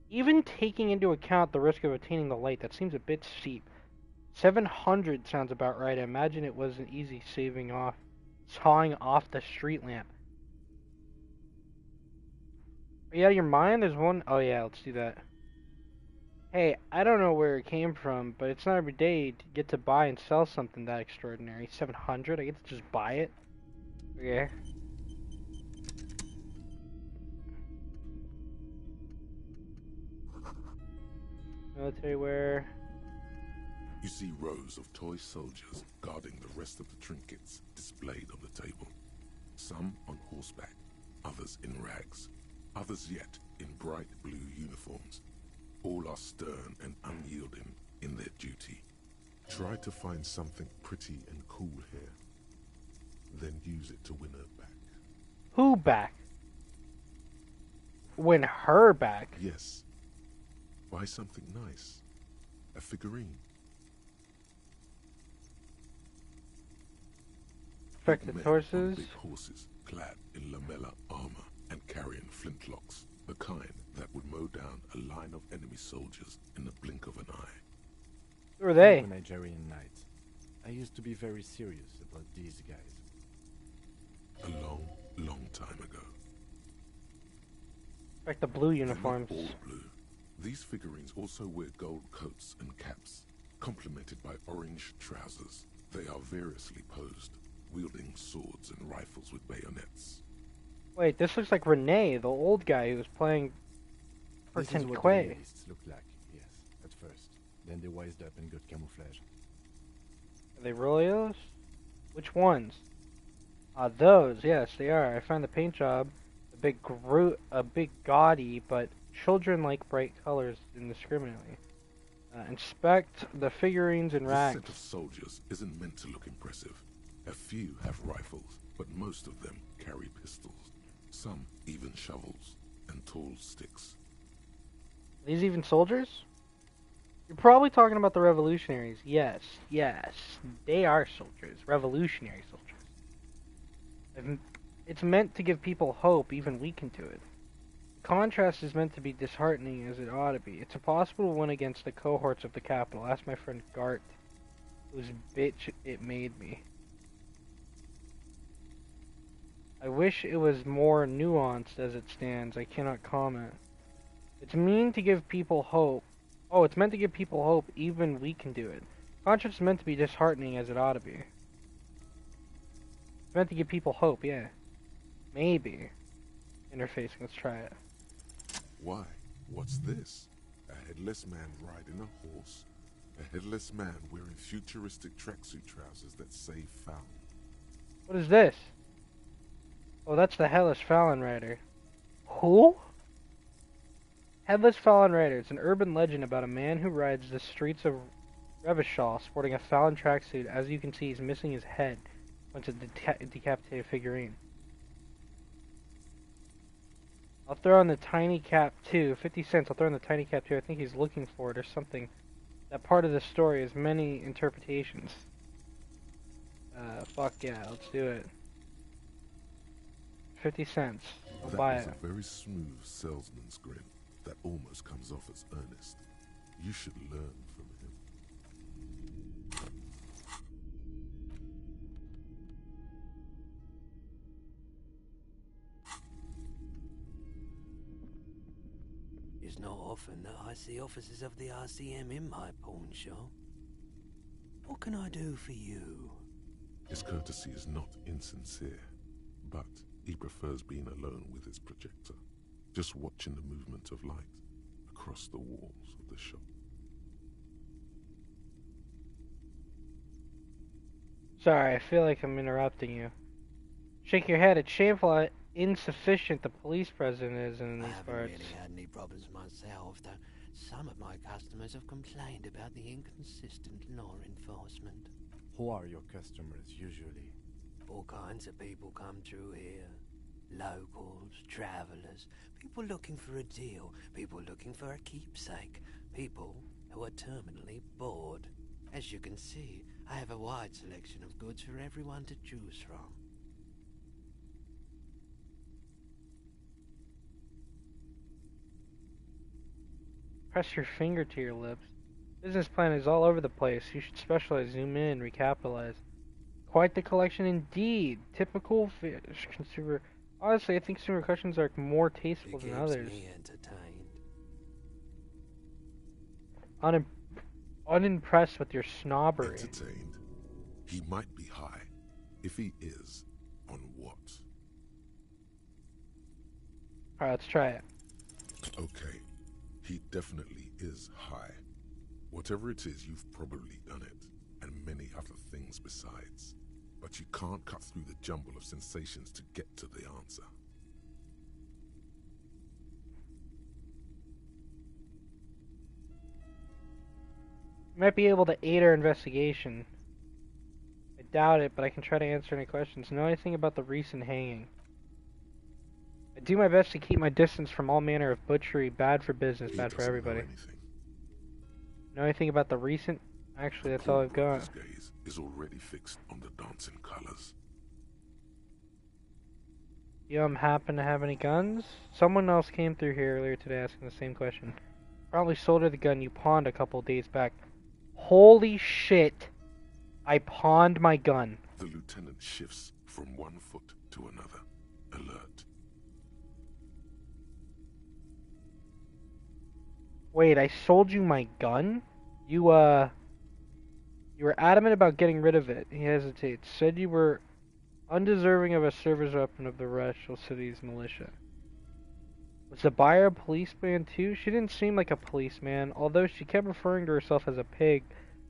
Even taking into account the risk of obtaining the light, that seems a bit steep. 700 sounds about right. I imagine it wasn't easy sawing off the street lamp. Are you out of your mind? There's one. Oh yeah, let's do that. Hey, I don't know where it came from, but it's not every day to get to buy and sell something that extraordinary. 700? I get to just buy it? Okay. Military wear. You see rows of toy soldiers guarding the rest of the trinkets displayed on the table. Some on horseback, others in rags, others yet in bright blue uniforms. All are stern and unyielding in their duty. Try to find something pretty and cool here, then use it to win her back. Who back? Win her back? Yes. Buy something nice. A figurine. Affected Men horses. on big horses, clad in lamella armor and carrying flintlocks, the kind that would mow down a line of enemy soldiers in the blink of an eye. Who are they? I'm a Nigerian knight. I used to be very serious about these guys. A long, long time ago. Like the blue They're not uniforms. all blue. These figurines also wear gold coats and caps, complemented by orange trousers. They are variously posed, wielding swords and rifles with bayonets. Wait, this looks like Renee, the old guy who was playing This is Pretend what the Quay. loyalists looked like, yes, at first. Then they wised up and got camouflage. Are they Royals? Which ones? Ah, those. Yes, they are. I found the paint job a bit gaudy, but children like bright colors indiscriminately. Inspect the figurines and This set rags. of soldiers isn't meant to look impressive. A few have rifles, but most of them carry pistols. Some even shovels and tall sticks. Are these even soldiers? You're probably talking about the revolutionaries. Yes, yes. They are soldiers. Revolutionary soldiers. It's meant to give people hope, even weakened to it. The contrast is meant to be disheartening as it ought to be. It's impossible to win against the cohorts of the capital. Ask my friend Gart, whose bitch it made me. I wish it was more nuanced as it stands. I cannot comment. It's mean to give people hope. Oh, it's meant to give people hope, even we can do it. Contrast is meant to be disheartening as it ought to be. It's meant to give people hope, yeah. Maybe. Interfacing, let's try it. Why? What's this? A headless man riding a horse? A headless man wearing futuristic tracksuit trousers that say Fallon. What is this? Oh, that's the Hellish Fallon Rider. Who? Headless Fallon Rider. It's an urban legend about a man who rides the streets of Revachol sporting a Fallon tracksuit. As you can see, he's missing his head. It's a decapitated figurine. I'll throw in the tiny cap too. 50 cents. I'll throw in the tiny cap too. I think he's looking for it or something. That part of the story has many interpretations. Fuck yeah, let's do it. 50 cents. I'll buy it. That was a very smooth salesman's grin that almost comes off as earnest. You should learn from him. It's not often that I see officers of the RCM in my pawn shop. What can I do for you? His courtesy is not insincere, but he prefers being alone with his projector, just watching the movement of light across the walls of the shop. Sorry, I feel like I'm interrupting you. Shake your head. It's shameful how insufficient the police president is in these I haven't parts. really had any problems myself, though some of my customers have complained about the inconsistent law enforcement. Who are your customers usually? All kinds of people come through here. Locals, travelers, people looking for a deal, people looking for a keepsake, people who are terminally bored. As you can see, I have a wide selection of goods for everyone to choose from. Press your finger to your lips. Business plan is all over the place. You should specialize, zoom in, recapitalize. Quite the collection indeed. Typical fish consumer. Honestly, I think consumer questions are more tasteful It than keeps others. me entertained. Unimpressed with your snobbery. Entertained? He might be high. If he is, on what? Alright, let's try it. Okay, he definitely is high. Whatever it is, you've probably done it, and many other things besides. But you can't cut through the jumble of sensations to get to the answer. You might be able to aid our investigation. I doubt it, but I can try to answer any questions. Know anything about the recent hanging? I do my best to keep my distance from all manner of butchery. Bad for business, He bad for doesn't know everybody. anything. Know anything about the recent? Actually, The that's all I've got. His gaze is already fixed on the dancing colors. You happen to have any guns? Someone else came through here earlier today asking the same question. Probably sold her the gun you pawned a couple days back. Holy shit! I pawned my gun. The lieutenant shifts from one foot to another, alert. Wait, I sold you my gun? You were adamant about getting rid of it. He hesitates. Said you were undeserving of a service weapon of the Rachel City's militia. Was the buyer a policeman too? She didn't seem like a policeman, although she kept referring to herself as a pig,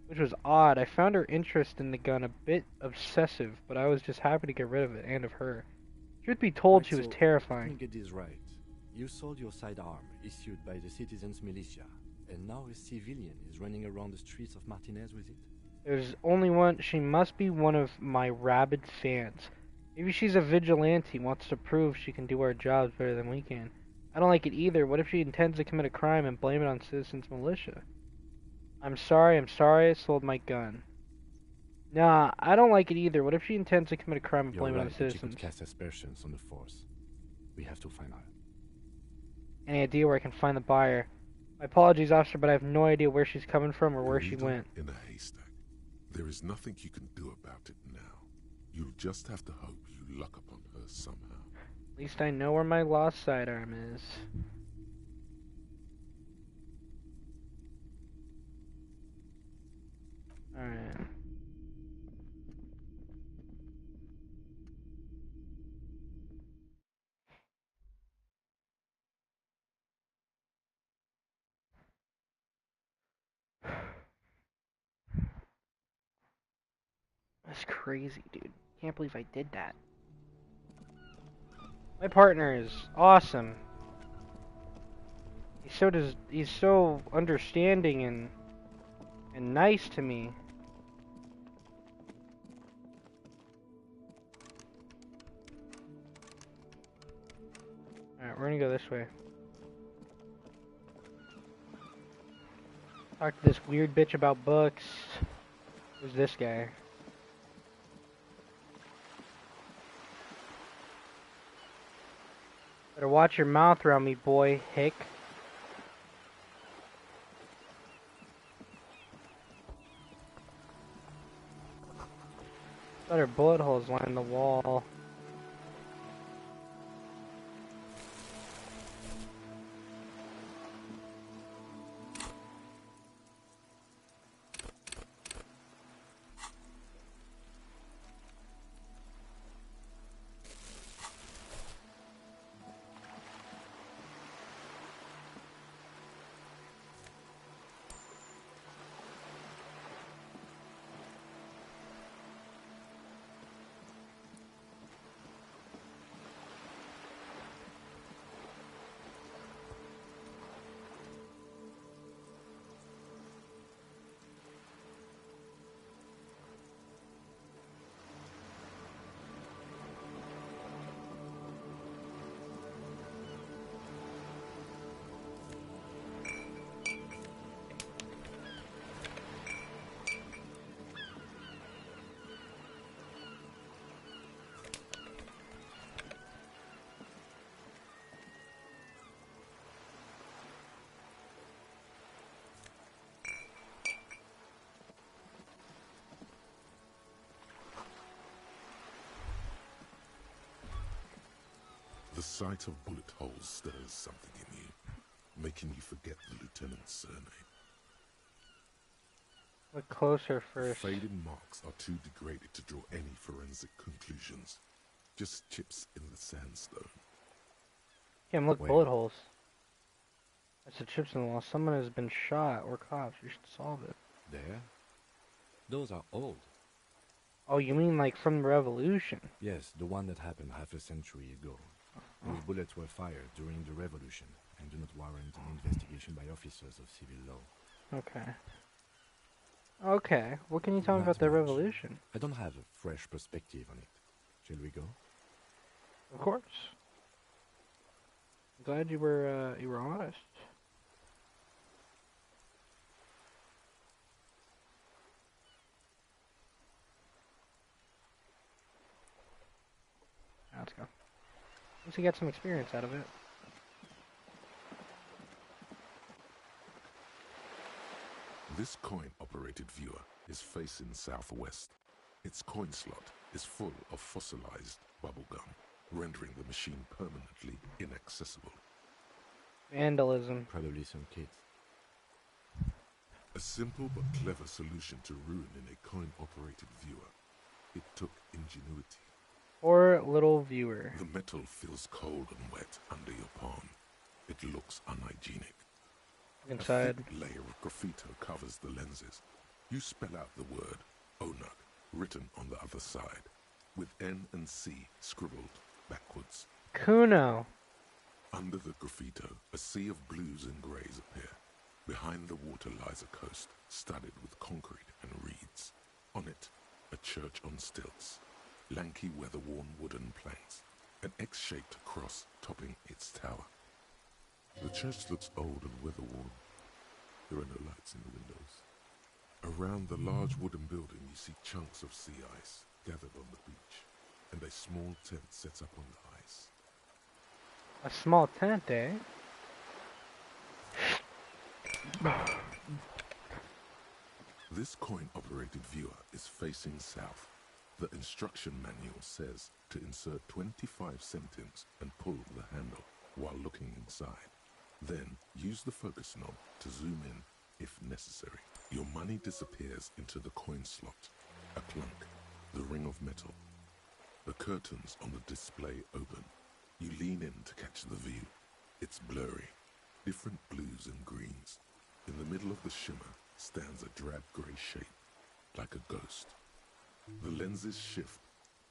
which was odd. I found her interest in the gun a bit obsessive, but I was just happy to get rid of it, and of her. Truth be told, Right, she was so let me terrifying. get this right. You sold your sidearm, issued by the citizens' militia, and now a civilian is running around the streets of Martinez with it? There's only one. She must be one of my rabid fans. Maybe she's a vigilante, wants to prove she can do our jobs better than we can. I don't like it either. What if she intends to commit a crime and blame it on citizens' militia? I'm sorry, I sold my gun. Nah, I don't like it either. What if she intends to commit a crime and You're blame it on right, but she citizens? could cast aspersions on the force. We have to find her. Any idea where I can find the buyer? My apologies, officer, but I have no idea where she's coming from or A where she needle went. in a haystack. There is nothing you can do about it now. You'll just have to hope you luck upon her somehow. At least I know where my lost sidearm is. Alright. That's crazy, dude. Can't believe I did that. My partner is awesome. He's so understanding and nice to me. Alright, we're gonna go this way. Talk to this weird bitch about books. Who's this guy? Better watch your mouth around me, boy, hick. Thought her bullet holes line the wall. The sight of bullet holes stirs something in you, making you forget the lieutenant's surname. Look closer first. Faded marks are too degraded to draw any forensic conclusions. Just chips in the sandstone. Kim, look, Wait. bullet holes. That's the chips in the wall. Someone has been shot or cops. We should solve it. There? Those are old. Oh, you mean like from the Revolution? Yes, the one that happened half a century ago. Those bullets were fired during the Revolution and do not warrant an investigation by officers of civil law. Okay. Okay, what can you tell me Not about the much. Revolution? I don't have a fresh perspective on it. Shall we go? Of course. I'm glad you were honest. Let's go. At least you got some experience out of it. This coin-operated viewer is facing southwest. Its coin slot is full of fossilized bubblegum, rendering the machine permanently inaccessible. Vandalism. Probably some kids. A simple but clever solution to ruining a coin-operated viewer. It took ingenuity. Poor little viewer. The metal feels cold and wet under your palm. It looks unhygienic. A Inside. thick layer of graffito covers the lenses. You spell out the word Onuk written on the other side, with N and C scribbled backwards. Kuno. Under the graffito, a sea of blues and greys appear. Behind the water lies a coast, studded with concrete and reeds. On it, a church on stilts, lanky weather-worn wooden planks, an X-shaped cross topping its tower. The church looks old and weather-worn. There are no lights in the windows. Around the large wooden building, you see chunks of sea ice gathered on the beach, and a small tent set up on the ice. A small tent, eh? This coin-operated viewer is facing south. The instruction manual says to insert 25 centimes and pull the handle while looking inside. Then use the focus knob to zoom in if necessary. Your money disappears into the coin slot. A clunk, the ring of metal. The curtains on the display open. You lean in to catch the view. It's blurry, different blues and greens. In the middle of the shimmer stands a drab grey shape, like a ghost. The lenses shift.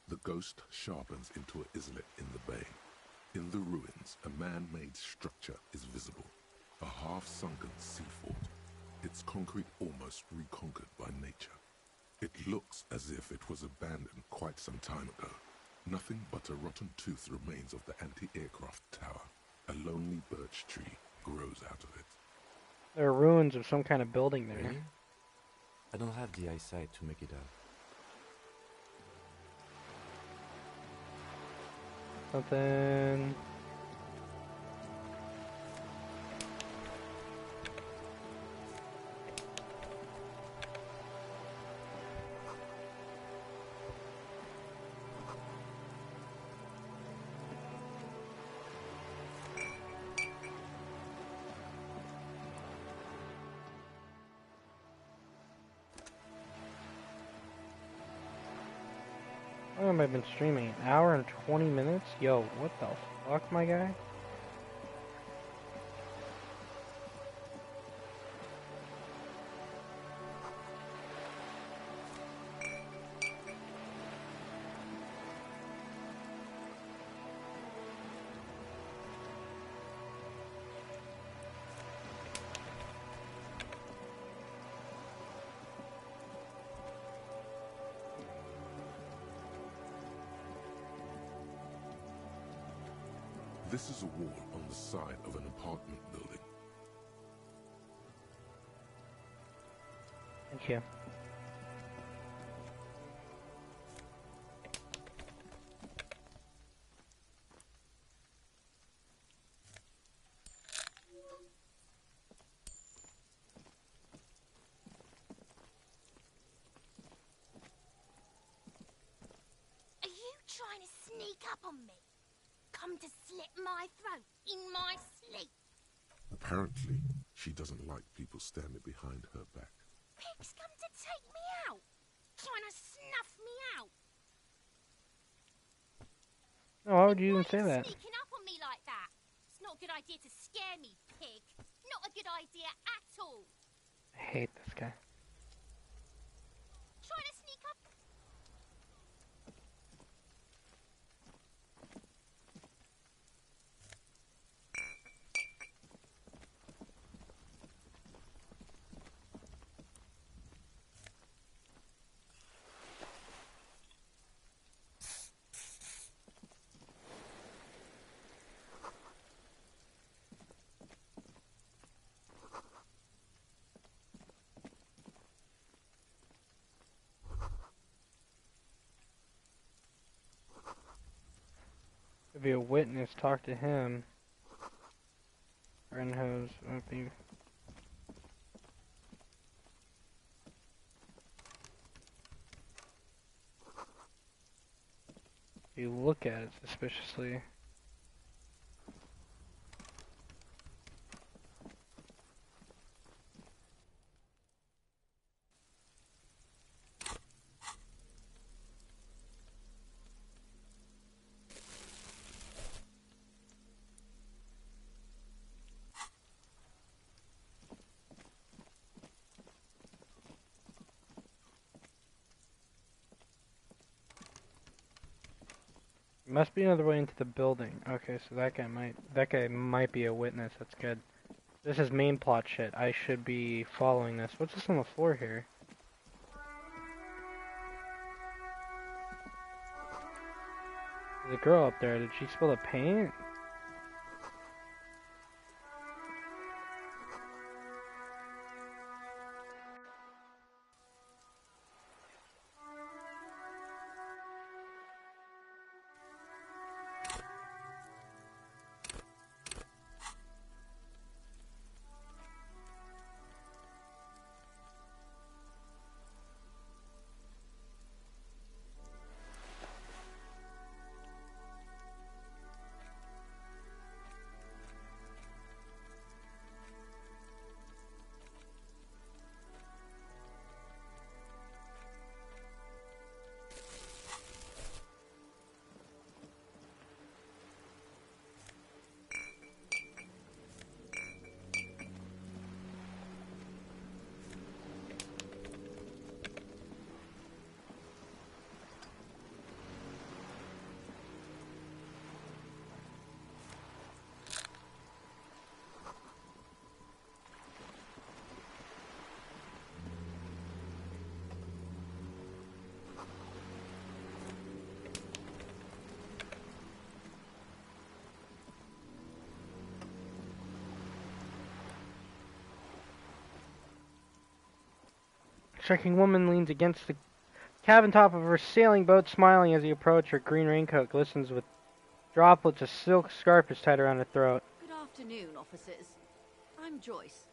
The ghost sharpens into an islet in the bay. In the ruins, a man-made structure is visible, a half-sunken sea fort, its concrete almost reconquered by nature. It looks as if it was abandoned quite some time ago. Nothing but a rotten tooth remains of the anti-aircraft tower. A lonely birch tree grows out of it. There are ruins of some kind of building there. Really? I don't have the eyesight to make it out. Something. How long have I been streaming? An hour and 20 minutes? Yo, what the fuck, my guy? This is a wall on the side of an apartment building. Thank you. Are you trying to sneak up on me? Come to slit my throat in my sleep? Apparently, she doesn't like people standing behind her back. Pigs come to take me out, trying to snuff me out. Oh, why would you even Why are say you that? sneaking up on me like that? It's not a good idea to scare me, pig. Not a good idea at all. I hate this guy. Trying to sneak up. If be a witness, talk to him. Friend hose, won't be. You look at it suspiciously. Must be another way into the building. Okay, so that guy might be a witness. That's good. This is main plot shit. I should be following this. What's this on the floor here? There's a girl up there. Did she spill the paint? Striking woman leans against the cabin top of her sailing boat, smiling as you approach. Her green raincoat glistens with droplets. A silk scarf is tied around her throat. Good afternoon, officers. I'm Joyce.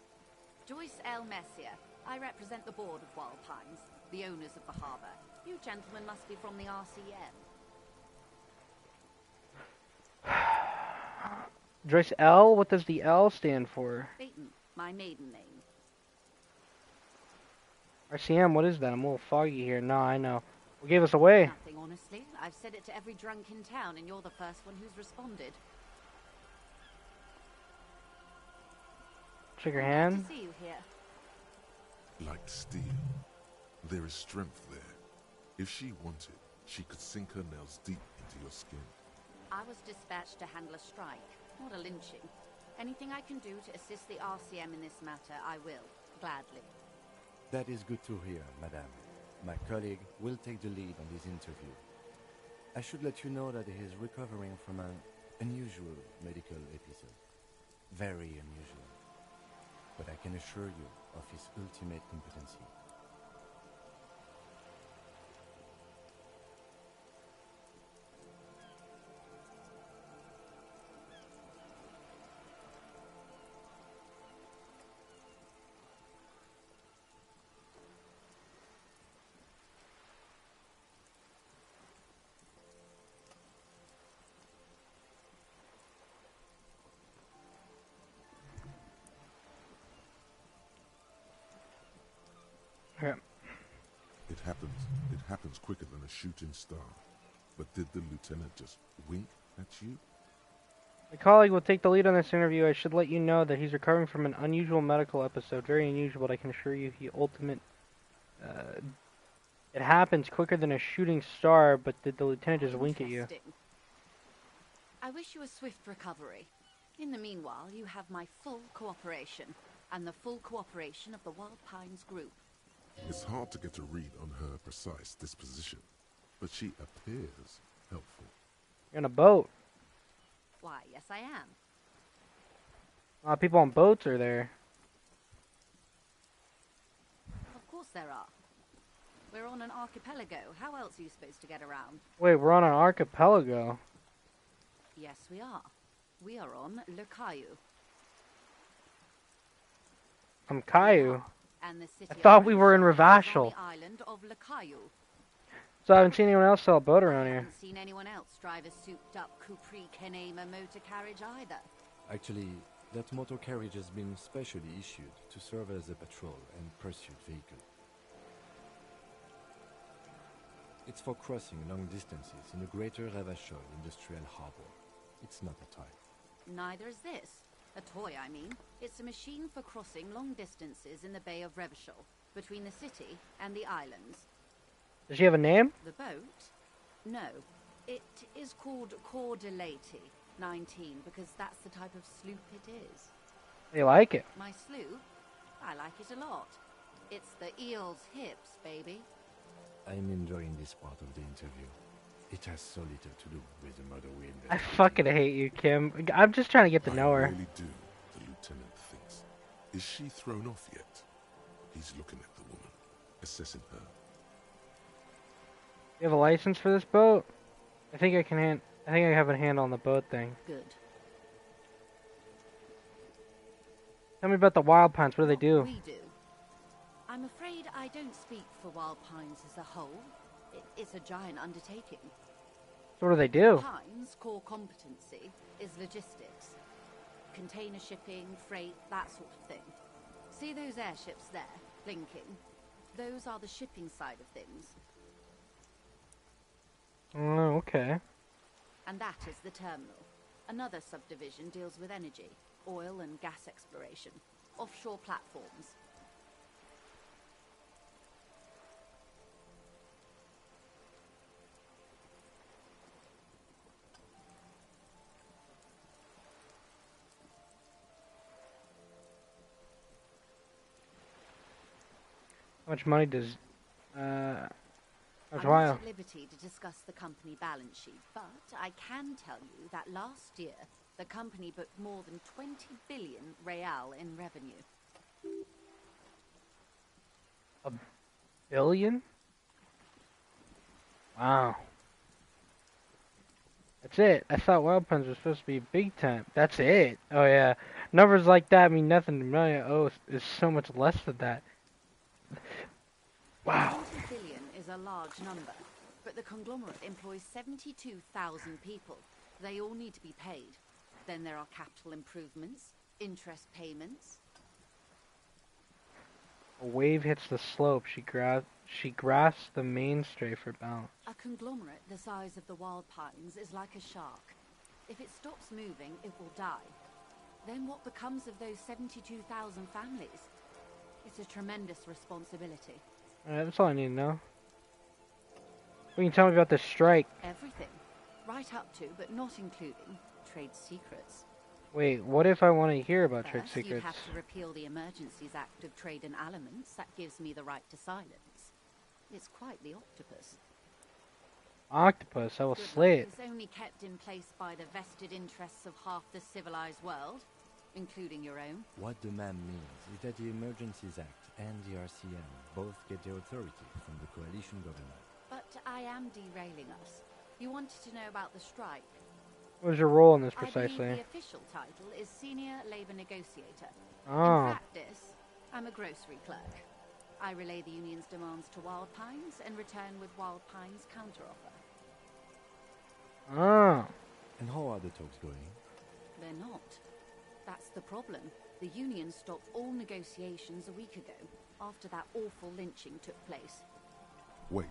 Joyce L. Messier. I represent the board of Wild Pines, the owners of the harbour. You gentlemen must be from the RCM. Joyce L? What does the L stand for? Baton, my maiden name. RCM, what is that? I'm a little foggy here. No, I know. What gave us away? Nothing, honestly. I've said it to every drunk in town, and you're the first one who's responded. Shake her Glad hand. to see you here. Like steel, there is strength there. If she wanted, she could sink her nails deep into your skin. I was dispatched to handle a strike, not a lynching. Anything I can do to assist the RCM in this matter, I will, gladly. That is good to hear, madame. My colleague will take the lead on this interview. I should let you know that he is recovering from an unusual medical episode. Very unusual. But I can assure you of his ultimate competency. Okay. It happens quicker than a shooting star. But did the lieutenant just wink at you? My colleague will take the lead on this interview. I should let you know that he's recovering from an unusual medical episode. Very unusual, but I can assure you it happens quicker than a shooting star, but did the lieutenant just wink at you? Interesting. I wish you a swift recovery. In the meanwhile, you have my full cooperation, and the full cooperation of the Wild Pines group. It's hard to get a read on her precise disposition, but she appears helpful. You're on a boat. Why, yes I am. A lot of people on boats are there. Of course there are. We're on an archipelago. How else are you supposed to get around? Wait, we're on an archipelago. Yes, we are. We are on Le Caillou. I'm Caillou. And the city I thought we were in is on Revachol. the island of Le Caillou. So I haven't seen anyone else sell a boat around I here. haven't seen anyone else drive a souped-up Capri Canema motor carriage either. Actually, that motor carriage has been specially issued to serve as a patrol and pursuit vehicle. It's for crossing long distances in the greater Revachol industrial harbor. It's not a toy. Neither is this. A toy, I mean. It's a machine for crossing long distances in the Bay of Revachol, between the city and the islands. Does she have a name? The boat? No. It is called Cor de Leyte 19 because that's the type of sloop it is. They like it. My sloop? I like it a lot. It's the eel's hips, baby. I'm enjoying this part of the interview. It has so little to do with the murder we I investigated. fucking hate you, Kim. I'm just trying to get to know her. I really do, the lieutenant thinks. Is she thrown off yet? He's looking at the woman, assessing her. You have a license for this boat? I think I have a handle on the boat thing. Good. Tell me about the Wild Pines. What do they do? We do. I'm afraid I don't speak for Wild Pines as a whole. It's a giant undertaking. So what do they do? Pines' core competency is logistics. Container shipping, freight, that sort of thing. See those airships there, blinking? Those are the shipping side of things. Oh, okay. And that is the terminal. Another subdivision deals with energy, oil and gas exploration, offshore platforms. How much money does I'm not at liberty to discuss the company balance sheet, but I can tell you that last year the company booked more than 20 billion real in revenue. $1 billion? Wow. That's it. I thought Wild Pines was supposed to be big time. That's it. Oh yeah. Numbers like that mean nothing to me. Oh, it's so much less than that. Wow. 20 billion is a large number, but the conglomerate employs 72,000 people. They all need to be paid. Then there are capital improvements, interest payments. A wave hits the slope. She grasps the mainstay for balance. A conglomerate the size of the Wild Pines is like a shark. If it stops moving, it will die. Then what becomes of those 72,000 families? It's a tremendous responsibility. Alright, that's all I need to know. What can you tell me about this strike? Everything. Right up to, but not including, trade secrets. Wait, what if I want to hear about trade First, secrets? you'd have to repeal the Emergencies Act of Trade and Aliments. That gives me the right to silence. It's quite the octopus. Octopus, I will Good slay luck. it. It's only kept in place by the vested interests of half the civilized world, including your own. What the man means is that the Emergencies Act and the RCM both get their authority from the coalition government. But I am derailing us. You wanted to know about the strike. What was your role in this I believe precisely? the official title is Senior Labor Negotiator. Oh. In practice, I'm a grocery clerk. I relay the union's demands to Wild Pines and return with Wild Pines' counteroffer. Oh. And how are the talks going? They're not. That's the problem. The union stopped all negotiations a week ago, after that awful lynching took place. Wait,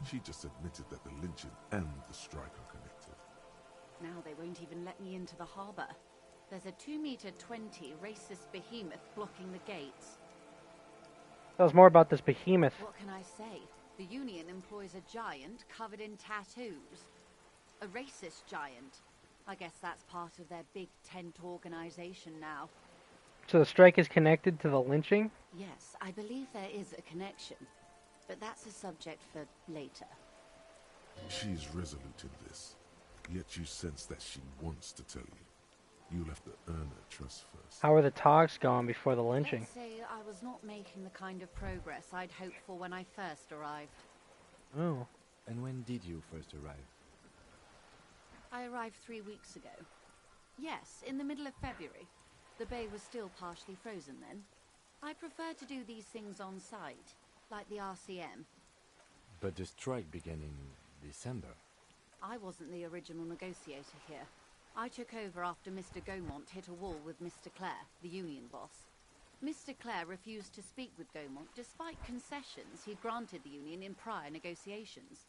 she just admitted that the lynching and the strike are connected. Now they won't even let me into the harbour. There's a 2-meter 20 racist behemoth blocking the gates. Tell us more about this behemoth. What can I say? The union employs a giant covered in tattoos. A racist giant. I guess that's part of their big tent organization now. So the strike is connected to the lynching? Yes, I believe there is a connection. But that's a subject for later. She's resolute in this, yet you sense that she wants to tell you. You'll have to earn her trust first. How are the talks going before the lynching? Let's say I was not making the kind of progress I'd hoped for when I first arrived. Oh. And when did you first arrive? I arrived 3 weeks ago. Yes, in the middle of February. The bay was still partially frozen then. I prefer to do these things on site, like the RCM. But the strike began in December. I wasn't the original negotiator here. I took over after Mr. Gaumont hit a wall with Mr. Clare, the union boss. Mr. Clare refused to speak with Gaumont despite concessions he granted the union in prior negotiations.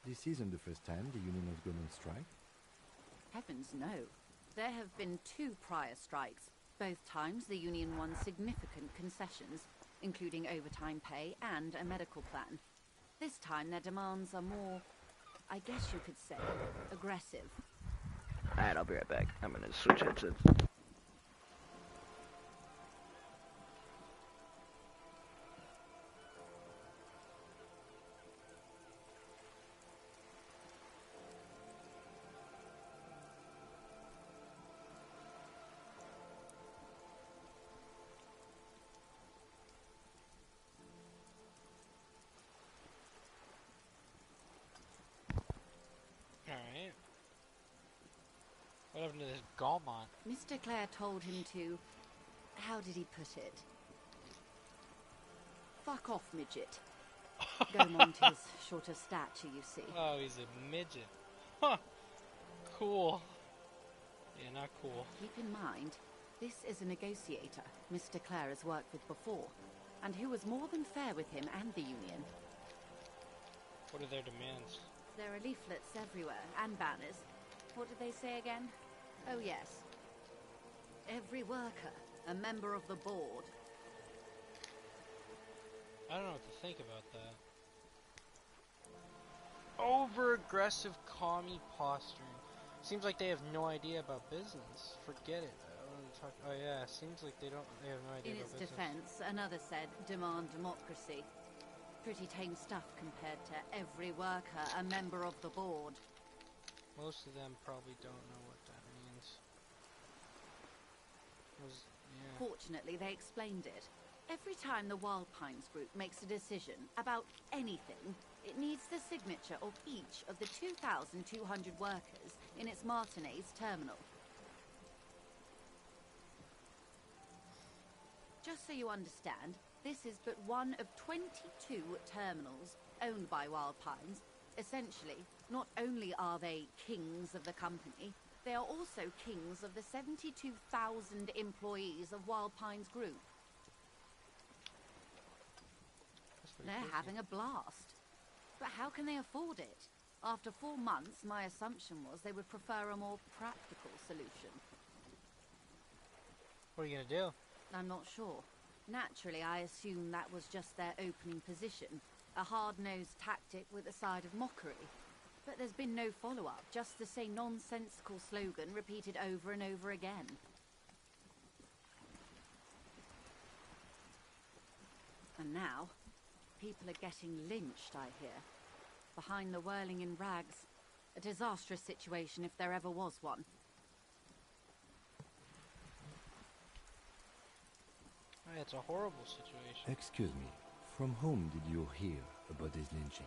This isn't the first time the union has gone on strike? Heavens no. There have been 2 prior strikes. Both times the union won significant concessions, including overtime pay and a medical plan. This time their demands are more I guess you could say, aggressive. Alright, I'll be right back. I'm gonna switch headsets. Alright. What happened to this Gaumont? Mr. Clare told him to... How did he put it? Fuck off, midget. Gaumont is short of stature, you see. Oh, he's a midget. Huh. Cool. Yeah, not cool. Keep in mind, this is a negotiator Mr. Clare has worked with before, and who was more than fair with him and the Union. What are their demands? There are leaflets everywhere, and banners. What did they say again? Oh yes. Every worker, a member of the board. I don't know what to think about that. Over-aggressive commie posturing. Seems like they have no idea about business. Forget it. Oh yeah, seems like they have no idea In about its business. defense, another said, demand democracy. Pretty tame stuff compared to every worker, a member of the board. Most of them probably don't know what that means. Yeah. Fortunately, they explained it. Every time the Wild Pines group makes a decision about anything, it needs the signature of each of the 2,200 workers in its Martinez terminal. Just so you understand, this is but one of 22 terminals owned by Wild Pines. Essentially, not only are they kings of the company, they are also kings of the 72,000 employees of Wild Pines Group. They're having a blast. But how can they afford it? After 4 months, my assumption was they would prefer a more practical solution. What are you gonna do? I'm not sure. Naturally, I assume that was just their opening position, a hard-nosed tactic with a side of mockery. But there's been no follow-up, just the same nonsensical slogan repeated over and over again. And now, people are getting lynched, I hear. Behind the whirling in rags. A disastrous situation if there ever was one. Oh, it's a horrible situation. Excuse me, from whom did you hear about this lynching?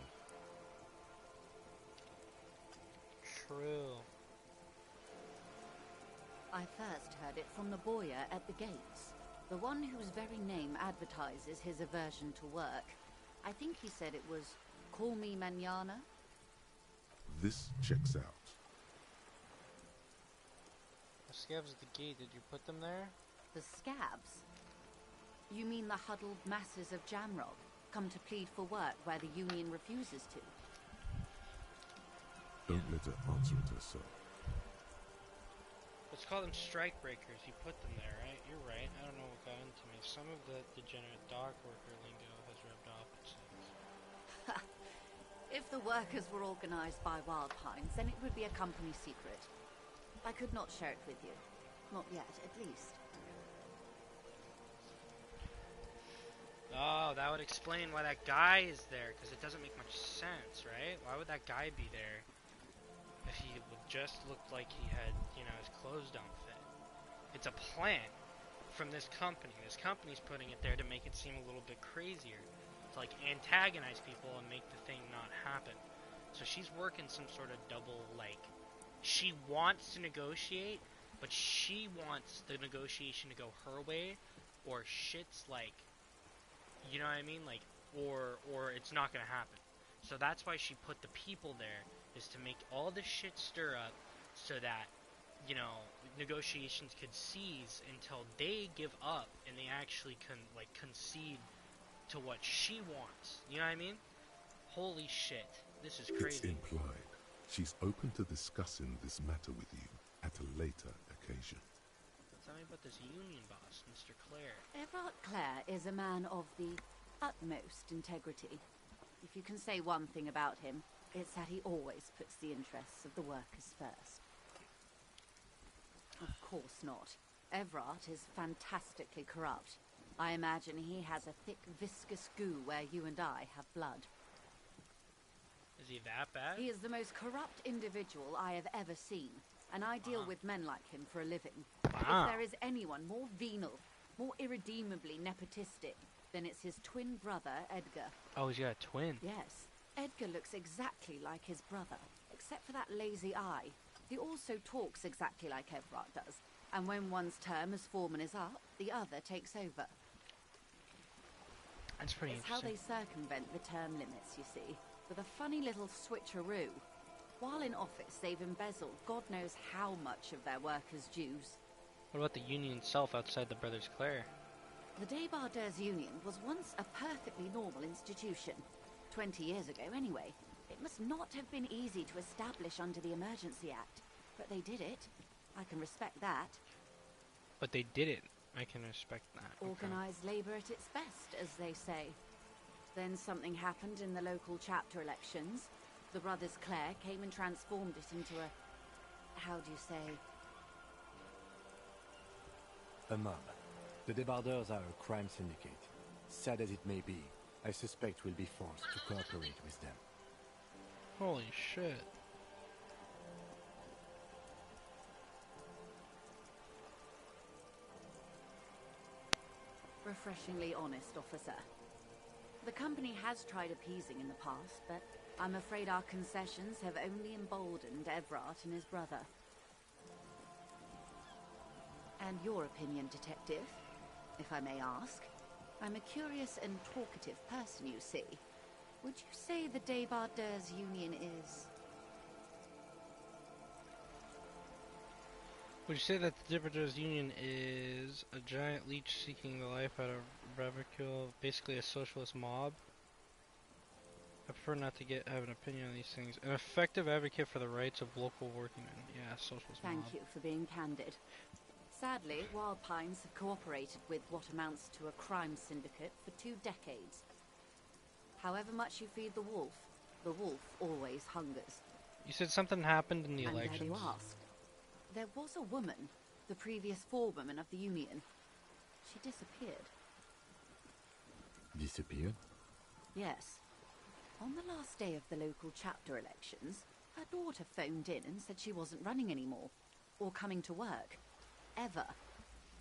True. I first heard it from the boyar at the gates. The one whose very name advertises his aversion to work. I think he said it was, "Call me mañana." This checks out. The scabs at the gate, did you put them there? The scabs? You mean the huddled masses of Jamrog, come to plead for work where the Union refuses to? Don't let her answer it herself. Let's call them strike breakers. You put them there, right? You're right. I don't know what got into me. Some of the degenerate dock worker lingo has rubbed off, it seems. If the workers were organized by Wild Pines, then it would be a company secret. I could not share it with you. Not yet, at least. Oh, that would explain why that guy is there, because it doesn't make much sense, right? Why would that guy be there if he would just look like he had, you know, his clothes don't fit? It's a plan from this company. This company's putting it there to make it seem a little bit crazier, to like antagonize people and make the thing not happen. So she's working some sort of double, like, she wants to negotiate, but she wants the negotiation to go her way, or shit's like, you know what I mean? Like, or it's not gonna happen. So that's why she put the people there, is to make all this shit stir up, so that, you know, negotiations could cease until they give up and they actually concede to what she wants. You know what I mean? Holy shit, this is crazy. It's implied she's open to discussing this matter with you at a later occasion. Tell me about this union boss, Mr. Clare. Everard Clare is a man of the utmost integrity. If you can say one thing about him, It's that he always puts the interests of the workers first. Of course not. Everard is fantastically corrupt. I imagine he has a thick, viscous goo where you and I have blood. Is he that bad? He is the most corrupt individual I have ever seen, and I deal with men like him for a living. Wow. If there is anyone more venal, more irredeemably nepotistic, then it's his twin brother, Edgar. Oh, he's got a twin. Yes. Edgar looks exactly like his brother, except for that lazy eye. He also talks exactly like Everard does, and when one's term as foreman is up, the other takes over. That's pretty It's how interesting. they circumvent the term limits, you see, with a funny little switcheroo. While in office, they've embezzled God knows how much of their workers' dues. What about the union itself outside the Brothers Clare? The Débardeurs Union was once a perfectly normal institution. 20 years ago, anyway. It must not have been easy to establish under the Emergency Act, but they did it. I can respect that. But they did it. I can respect that. Okay. Organised labour at its best, as they say. Then something happened in the local chapter elections. The Brothers Clare came and transformed it into a... how do you say? A mob. The Débardeurs are a crime syndicate. Sad as it may be, I suspect we'll be forced to cooperate with them. Holy shit. Refreshingly honest, officer. The company has tried appeasing in the past, but I'm afraid our concessions have only emboldened Everard and his brother. And your opinion, Detective, if I may ask? I'm a curious and talkative person, you see. Would you say the Débardeurs Union is... Would you say that the Débardeurs Union is a giant leech seeking the life out of Ravicule, basically a socialist mob? I prefer not to have an opinion on these things. An effective advocate for the rights of local workingmen. Yeah, socialist mob. Thank you for being candid. Sadly, Wild Pines have cooperated with what amounts to a crime syndicate for 2 decades. However much you feed the wolf always hungers. You said something happened in the I'm glad elections? you asked. There was a woman, the previous forewoman of the Union. She disappeared. Disappeared? Yes. On the last day of the local chapter elections, her daughter phoned in and said she wasn't running anymore, or coming to work. Ever.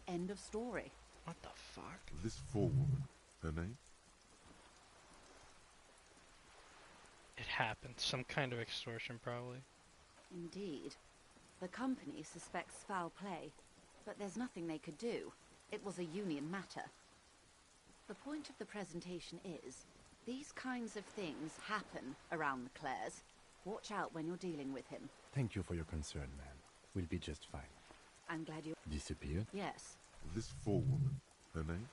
End of story. What the fuck? This forewoman, her name? It happened. Some kind of extortion, probably. Indeed. The company suspects foul play, but there's nothing they could do. It was a union matter. The point of the presentation is, these kinds of things happen around the Clares. Watch out when you're dealing with him. Thank you for your concern, ma'am. We'll be just fine. I'm glad you... Disappeared? Yes. This forewoman, her name?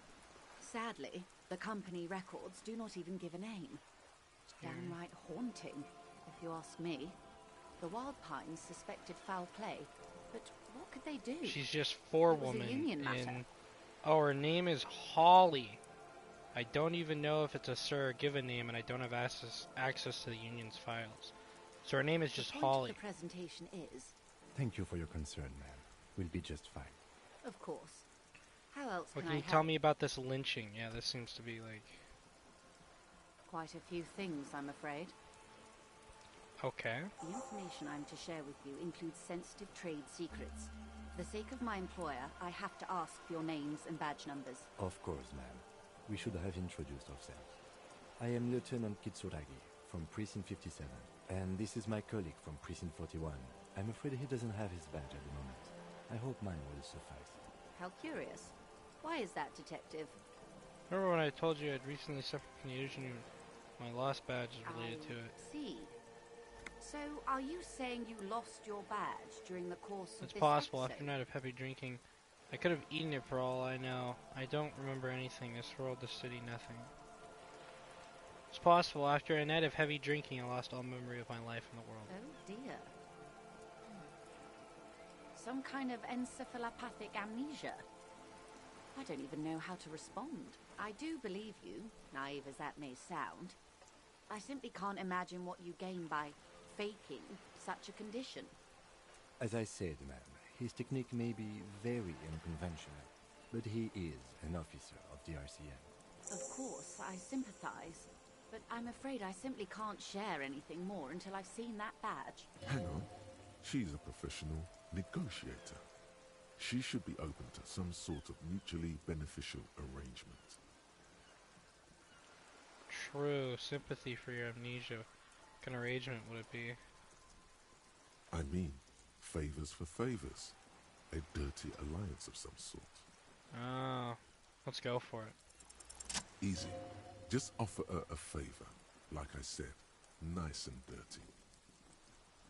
Sadly, the company records do not even give a name. It's downright haunting, if you ask me. The Wild Pines suspected foul play, but what could they do? She's just It forewoman was a union matter. in... Oh, her name is Holly. I don't even know if it's a Sir given name, and I don't have access to the union's files. So her name is just The point Holly. of the presentation is, Thank you for your concern, ma'am. We'll be just fine. of course. How else What can can I you help? tell me about this lynching? Yeah, this seems to be like... Quite a few things, I'm afraid. Okay. The information I'm to share with you includes sensitive trade secrets. For the sake of my employer, I have to ask for your names and badge numbers. Of course, ma'am. We should have introduced ourselves. I am Lieutenant Kitsuragi from Precinct 57, and this is my colleague from Precinct 41. I'm afraid he doesn't have his badge at the moment. I hope mine will suffice. How curious. Why is that, Detective? Remember when I told you I'd recently suffered from the illusion? My lost badge is related to it. See. So, are you saying you lost your badge during the course of It's this possible. episode? After a night of heavy drinking, I could have eaten it for all I know. I don't remember anything. This world, the city, nothing. It's possible. After a night of heavy drinking, I lost all memory of my life in the world. Oh dear. Some kind of encephalopathic amnesia. I don't even know how to respond. I do believe you, naive as that may sound. I simply can't imagine what you gain by faking such a condition. As I said, ma'am, his technique may be very unconventional, but he is an officer of the RCM. Of course, I sympathize, but I'm afraid I simply can't share anything more until I've seen that badge. Hang on. She's a professional negotiator. She should be open to some sort of mutually beneficial arrangement. True. Sympathy for your amnesia. What kind of arrangement would it be? I mean, favors for favors. A dirty alliance of some sort. Oh, let's go for it. Easy. Just offer her a favor. Like I said, nice and dirty.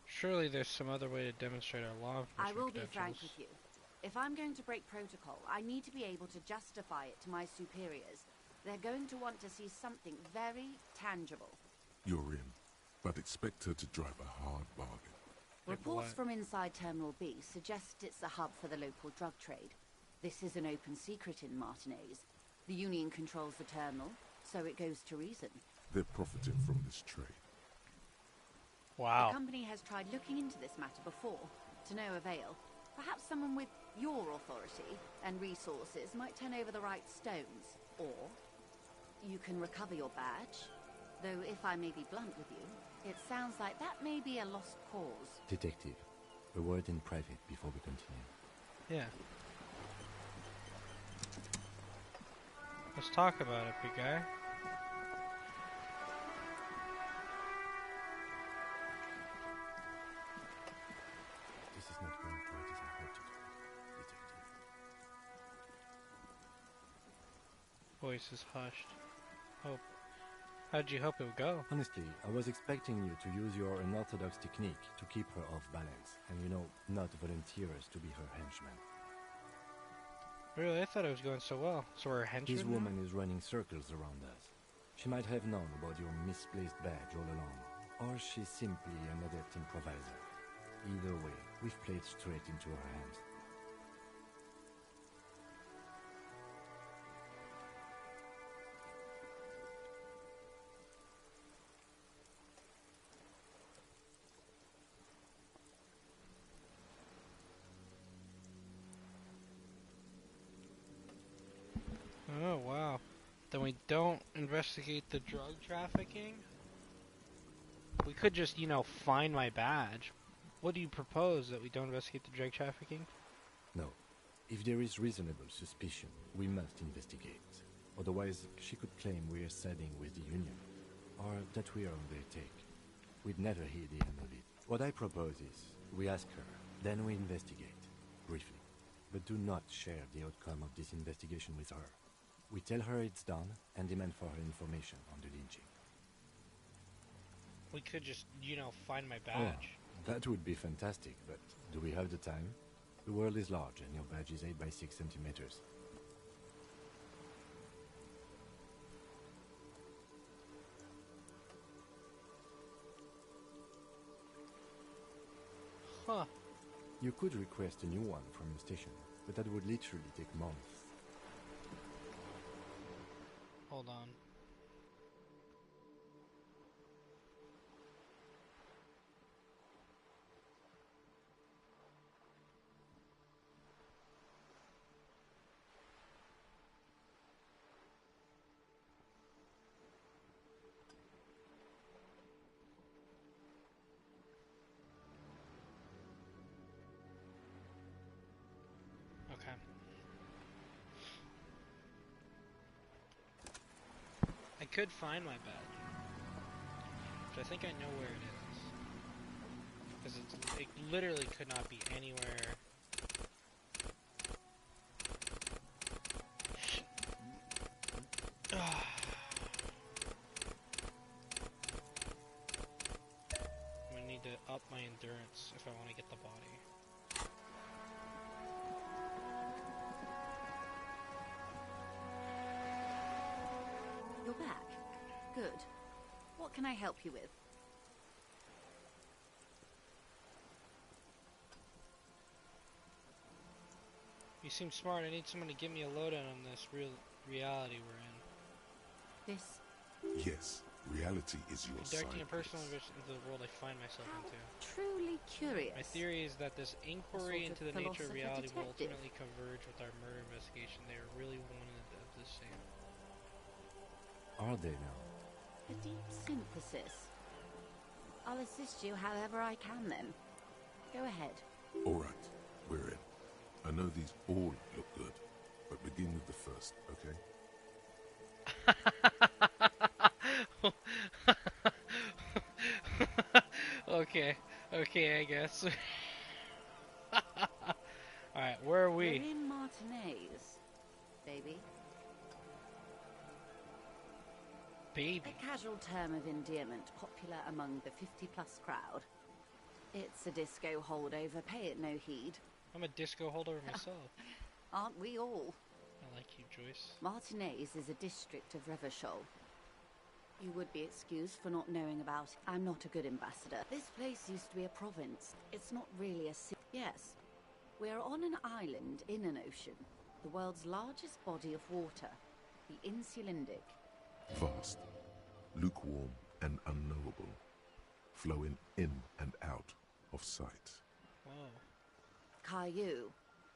Surely there's some other way to demonstrate our law enforcement I will be credentials. frank with you. If I'm going to break protocol, I need to be able to justify it to my superiors. They're going to want to see something very tangible. You're in, but expect her to drive a hard bargain. Reports from inside Terminal B suggest it's a hub for the local drug trade. This is an open secret in Martinez. The Union controls the terminal, so it goes to reason. They're profiting from this trade. Wow. The company has tried looking into this matter before, to no avail. Perhaps someone with your authority and resources might turn over the right stones. Or you can recover your badge. Though if I may be blunt with you, it sounds like that may be a lost cause. Detective, a word in private before we continue. Yeah. Let's talk about it, big guy. This is not going quite as I hoped it would, Detective. Voice is hushed. Hope. How'd you hope it would go? Honestly, I was expecting you to use your unorthodox technique to keep her off balance, and not volunteer us to be her henchman. Really? I thought it was going so well. So we're henchmen This now? woman is running circles around us. She might have known about your misplaced badge all along, or she's simply an adept improviser. Either way, we've played straight into her hands. Oh, wow. Then we don't investigate the drug trafficking? We could just, find my badge. What do you propose, that we don't investigate the drug trafficking? No. If there is reasonable suspicion, we must investigate. Otherwise, she could claim we are siding with the Union, or that we are on their take. We'd never hear the end of it. What I propose is, we ask her, then we investigate, briefly. But do not share the outcome of this investigation with her. We tell her it's done, and demand for her information on the lynching. We could just, find my badge. Oh, that would be fantastic, but do we have the time? The world is large, and your badge is 8 by 6 centimeters. Huh. You could request a new one from the station, but that would literally take months. Hold on. Okay. I could find my badge. But I think I know where it is. Because it literally could not be anywhere. I'm gonna need to up my endurance if I want to get the body. You're back. Good. What can I help you with? You seem smart. I need someone to give me a lowdown on this reality we're in. This? Yes, Reality is your Conducting a side personal place. investigation into the world I find myself into. Truly curious. My theory is that this inquiry sort of into the nature of philosopher reality will detective. ultimately converge with our murder investigation. They are really one of the same. Are they now? A deep synthesis. I'll assist you however I can then. Go ahead. All right, we're in. I know these all look good, but begin with the first, okay? Okay, I guess. Alright, where are we? We're in Martinez, baby. Baby. A casual term of endearment popular among the 50-plus crowd. It's a disco holdover, pay it no heed. I'm a disco holder myself. Aren't we all? I like you, Joyce. Martinez is a district of Revachol. You would be excused for not knowing about it. I'm not a good ambassador. This place used to be a province. It's not really a city. Yes, we're on an island in an ocean. The world's largest body of water. The Insulindic. Vast, lukewarm and unknowable, flowing in and out of sight. Wow. Caillou,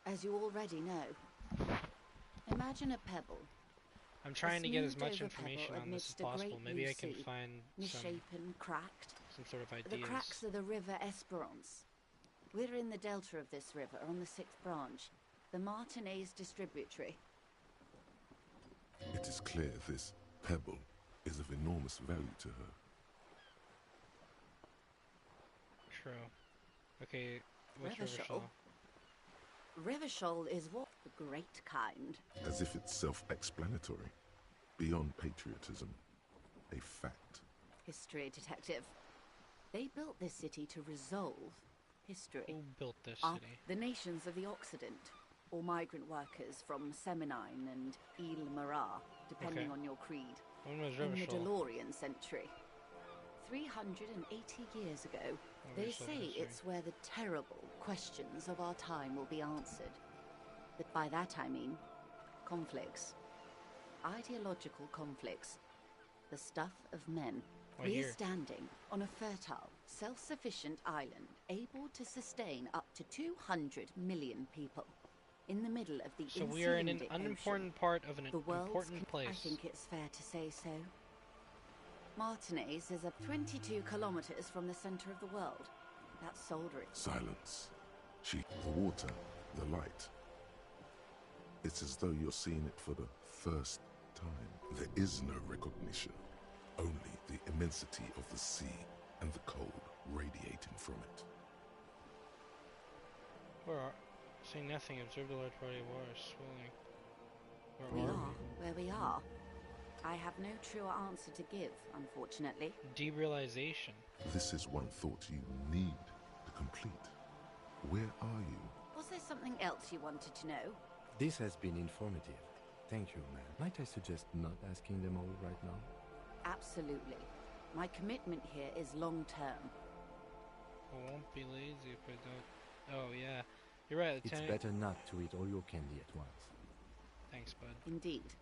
as you already know. Imagine a pebble. I'm trying to get as much smoothed-over information pebble on this as amidst a possible. great Maybe blue I can sea, find misshapen, cracked. some sort of ideas. The cracks of the River Esperance. We're in the delta of this river, on the 6th branch, the Martinez Distributary. It is clear this pebble is of enormous value to her. True. Okay, what's Revachol? Revachol is what? The great kind. As if it's self-explanatory, beyond patriotism, a fact. History detective. They built this city to resolve history. Who built this Are city? the nations of the Occident, or migrant workers from Seminine and Ile Marat, depending Okay. on your creed. When was In the Revachol? DeLorean century. 380 years ago, they Revachol say history. it's where the terrible questions of our time will be answered. But by that I mean conflicts. Ideological conflicts. The stuff of men. Why We're here? standing on a fertile, self-sufficient island able to sustain up to 200 million people. In the middle of the So we are in an Insulindic unimportant Ocean. part of an The world's important place. I think it's fair to say so. Martinez is 22 kilometers from the center of the world. That's soldering. Silence. The water, the light. It's as though you're seeing it for the first time. There is no recognition, only the immensity of the sea and the cold radiating from it. Where are? Saying nothing. Observe the large body of water swelling. We Where are where we are. I have no truer answer to give, unfortunately. Derealization. This is one thought you need to complete. Where are you? Was there something else you wanted to know? This has been informative. Thank you, man. Might I suggest not asking them all right now? Absolutely. My commitment here is long-term. I won't be lazy if I don't. Oh yeah, you're right. It's Lieutenant. better not to eat all your candy at once. Thanks, bud. Indeed.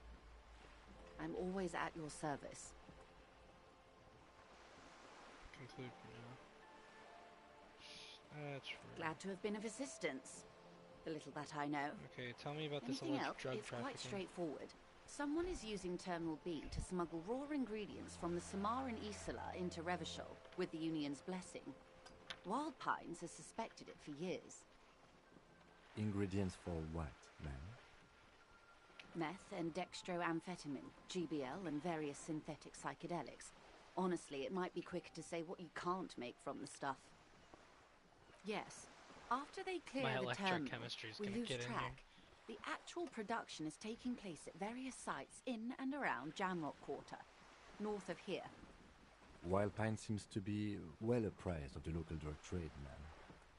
I'm always at your service. Conclude for now. That's rude. Glad to have been of assistance. The little that I know. Okay, tell me about this Anything alleged else? drug It's trafficking. quite straightforward. Someone is using Terminal B to smuggle raw ingredients from the Samar and Isola into Revachol with the Union's blessing. Wild Pines has suspected it for years. Ingredients for what, man? Meth and dextroamphetamine, GBL, and various synthetic psychedelics. Honestly, it might be quicker to say what you can't make from the stuff. Yes, after they clear My the terminal, electrochemistry's we gonna lose get in here. track. The actual production is taking place at various sites in and around Jamrock Quarter, north of here. Wild Pine seems to be well apprised of the local drug trade, man.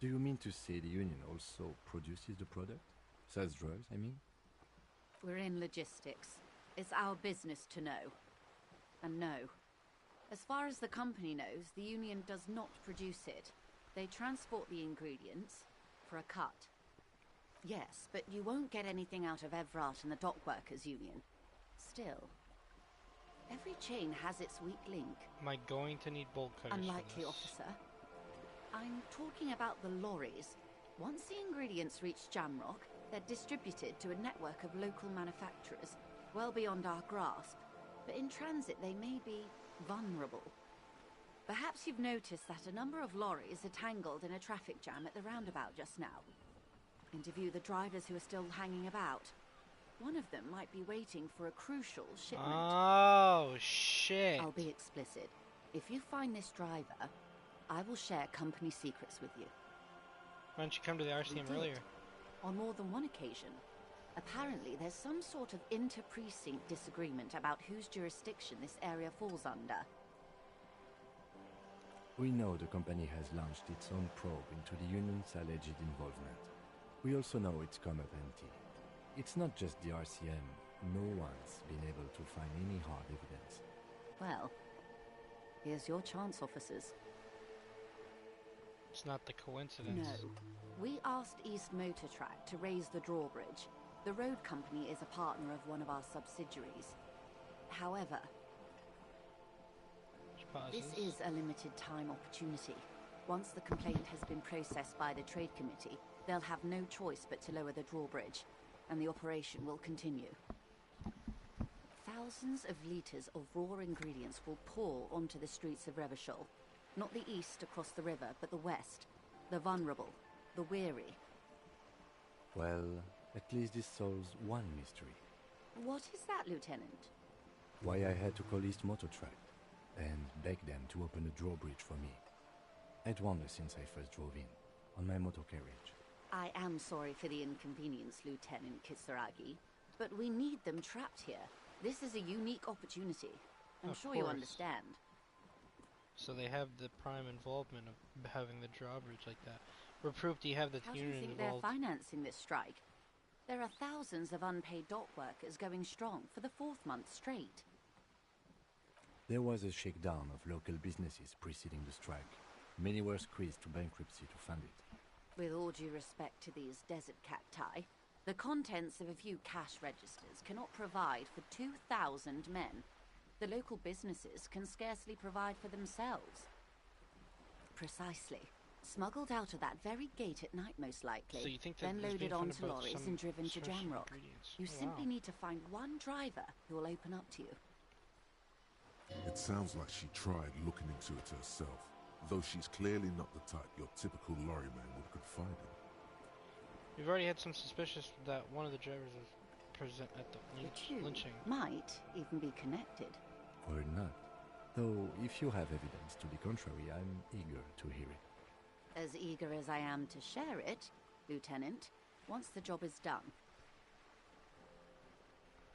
Do you mean to say the Union also produces the product? Sells drugs, I mean? We're in logistics. It's our business to know. And no. As far as the company knows, the Union does not produce it. They transport the ingredients for a cut. Yes, but you won't get anything out of Evrat and the Dock Workers Union. Still, Every chain has its weak link. Am I going to need bolt cutters for Unlikely, this? officer. I'm talking about the lorries. Once the ingredients reach Jamrock, they're distributed to a network of local manufacturers, well beyond our grasp. But in transit, they may be vulnerable. Perhaps you've noticed that a number of lorries are tangled in a traffic jam at the roundabout just now. Interview the drivers who are still hanging about. One of them might be waiting for a crucial shipment. Oh, shit. I'll be explicit. If you find this driver, I will share company secrets with you. Why don't you come to the We RCM did. earlier? On more than one occasion. Apparently, there's some sort of inter-precinct disagreement about whose jurisdiction this area falls under. We know the company has launched its own probe into the union's alleged involvement. We also know it's come up empty. It's not just the RCM. No one's been able to find any hard evidence. Well, here's your chance, officers. It's not the coincidence. No. We asked East Motor Track to raise the drawbridge. The road company is a partner of one of our subsidiaries. However, this is a limited time opportunity. Once the complaint has been processed by the Trade Committee, they'll have no choice but to lower the drawbridge, and the operation will continue. Thousands of litres of raw ingredients will pour onto the streets of Revachol. Not the east across the river, but the west. The vulnerable, the weary. Well, at least this solves one mystery. What is that, Lieutenant? Why I had to call East Motor Track and beg them to open a drawbridge for me. I'd wondered since I first drove in, on my motor carriage. I am sorry for the inconvenience, Lieutenant Kisaragi, but we need them trapped here. This is a unique opportunity. I'm Of sure you course. understand. So they have the prime involvement of having the drawbridge like that. We're proof do you have the How do you union think involved? they're financing this strike? There are thousands of unpaid dock workers going strong for the 4th month straight. There was a shakedown of local businesses preceding the strike. Many were squeezed to bankruptcy to fund it. With all due respect to these desert cacti, the contents of a few cash registers cannot provide for 2,000 men. The local businesses can scarcely provide for themselves. Precisely. Smuggled out of that very gate at night, most likely. So you think that then he's being loaded funded onto by lorries some and driven to source of Jamrock. ingredients? You Oh, simply wow. need to find one driver who will open up to you. It sounds like she tried looking into it herself, though she's clearly not the type your typical lorryman would confide in. We've already had some suspicious that one of the drivers was present at the The two lynching. might even be connected. Or not. Though, if you have evidence to the contrary, I'm eager to hear it. As eager as I am to share it, Lieutenant, once the job is done.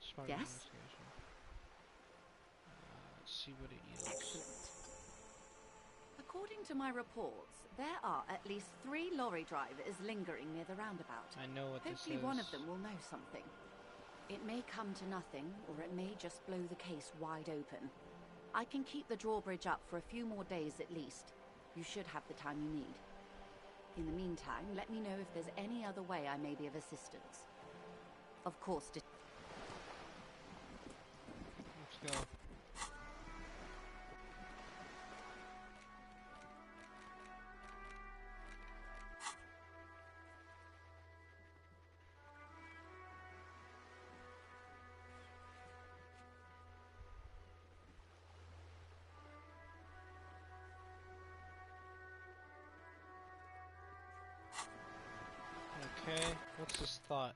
Smart Yes? investigation. Let's see what it yields. Excellent. According to my reports, there are at least 3 lorry drivers lingering near the roundabout. I know what this Hopefully is. one of them will know something. It may come to nothing, or it may just blow the case wide open. I can keep the drawbridge up for a few more days at least. You should have the time you need. In the meantime, let me know if there's any other way I may be of assistance. Of course, Let's go. Okay, what's his thought?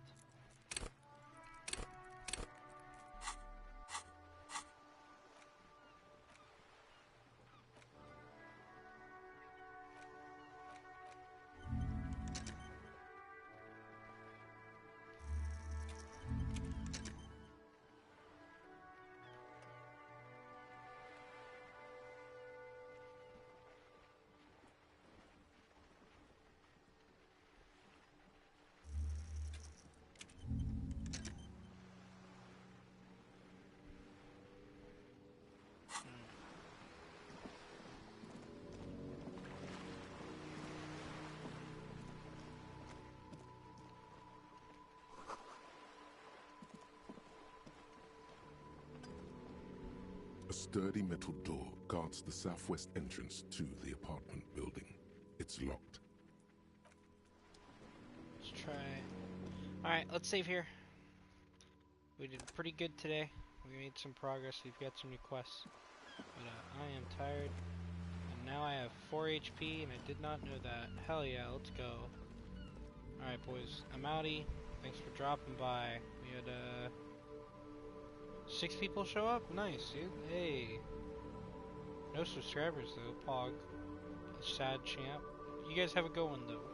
A sturdy metal door guards the southwest entrance to the apartment building. It's locked. Let's try. Alright, let's save here. We did pretty good today. We made some progress. We've got some new quests. But I am tired. And now I have 4 HP, and I did not know that. Hell yeah, let's go. Alright, boys. I'm outie. Thanks for dropping by. We had 6 people show up? Nice, dude. Hey. No subscribers, though. Pog. Sad champ. You guys have a good one, though.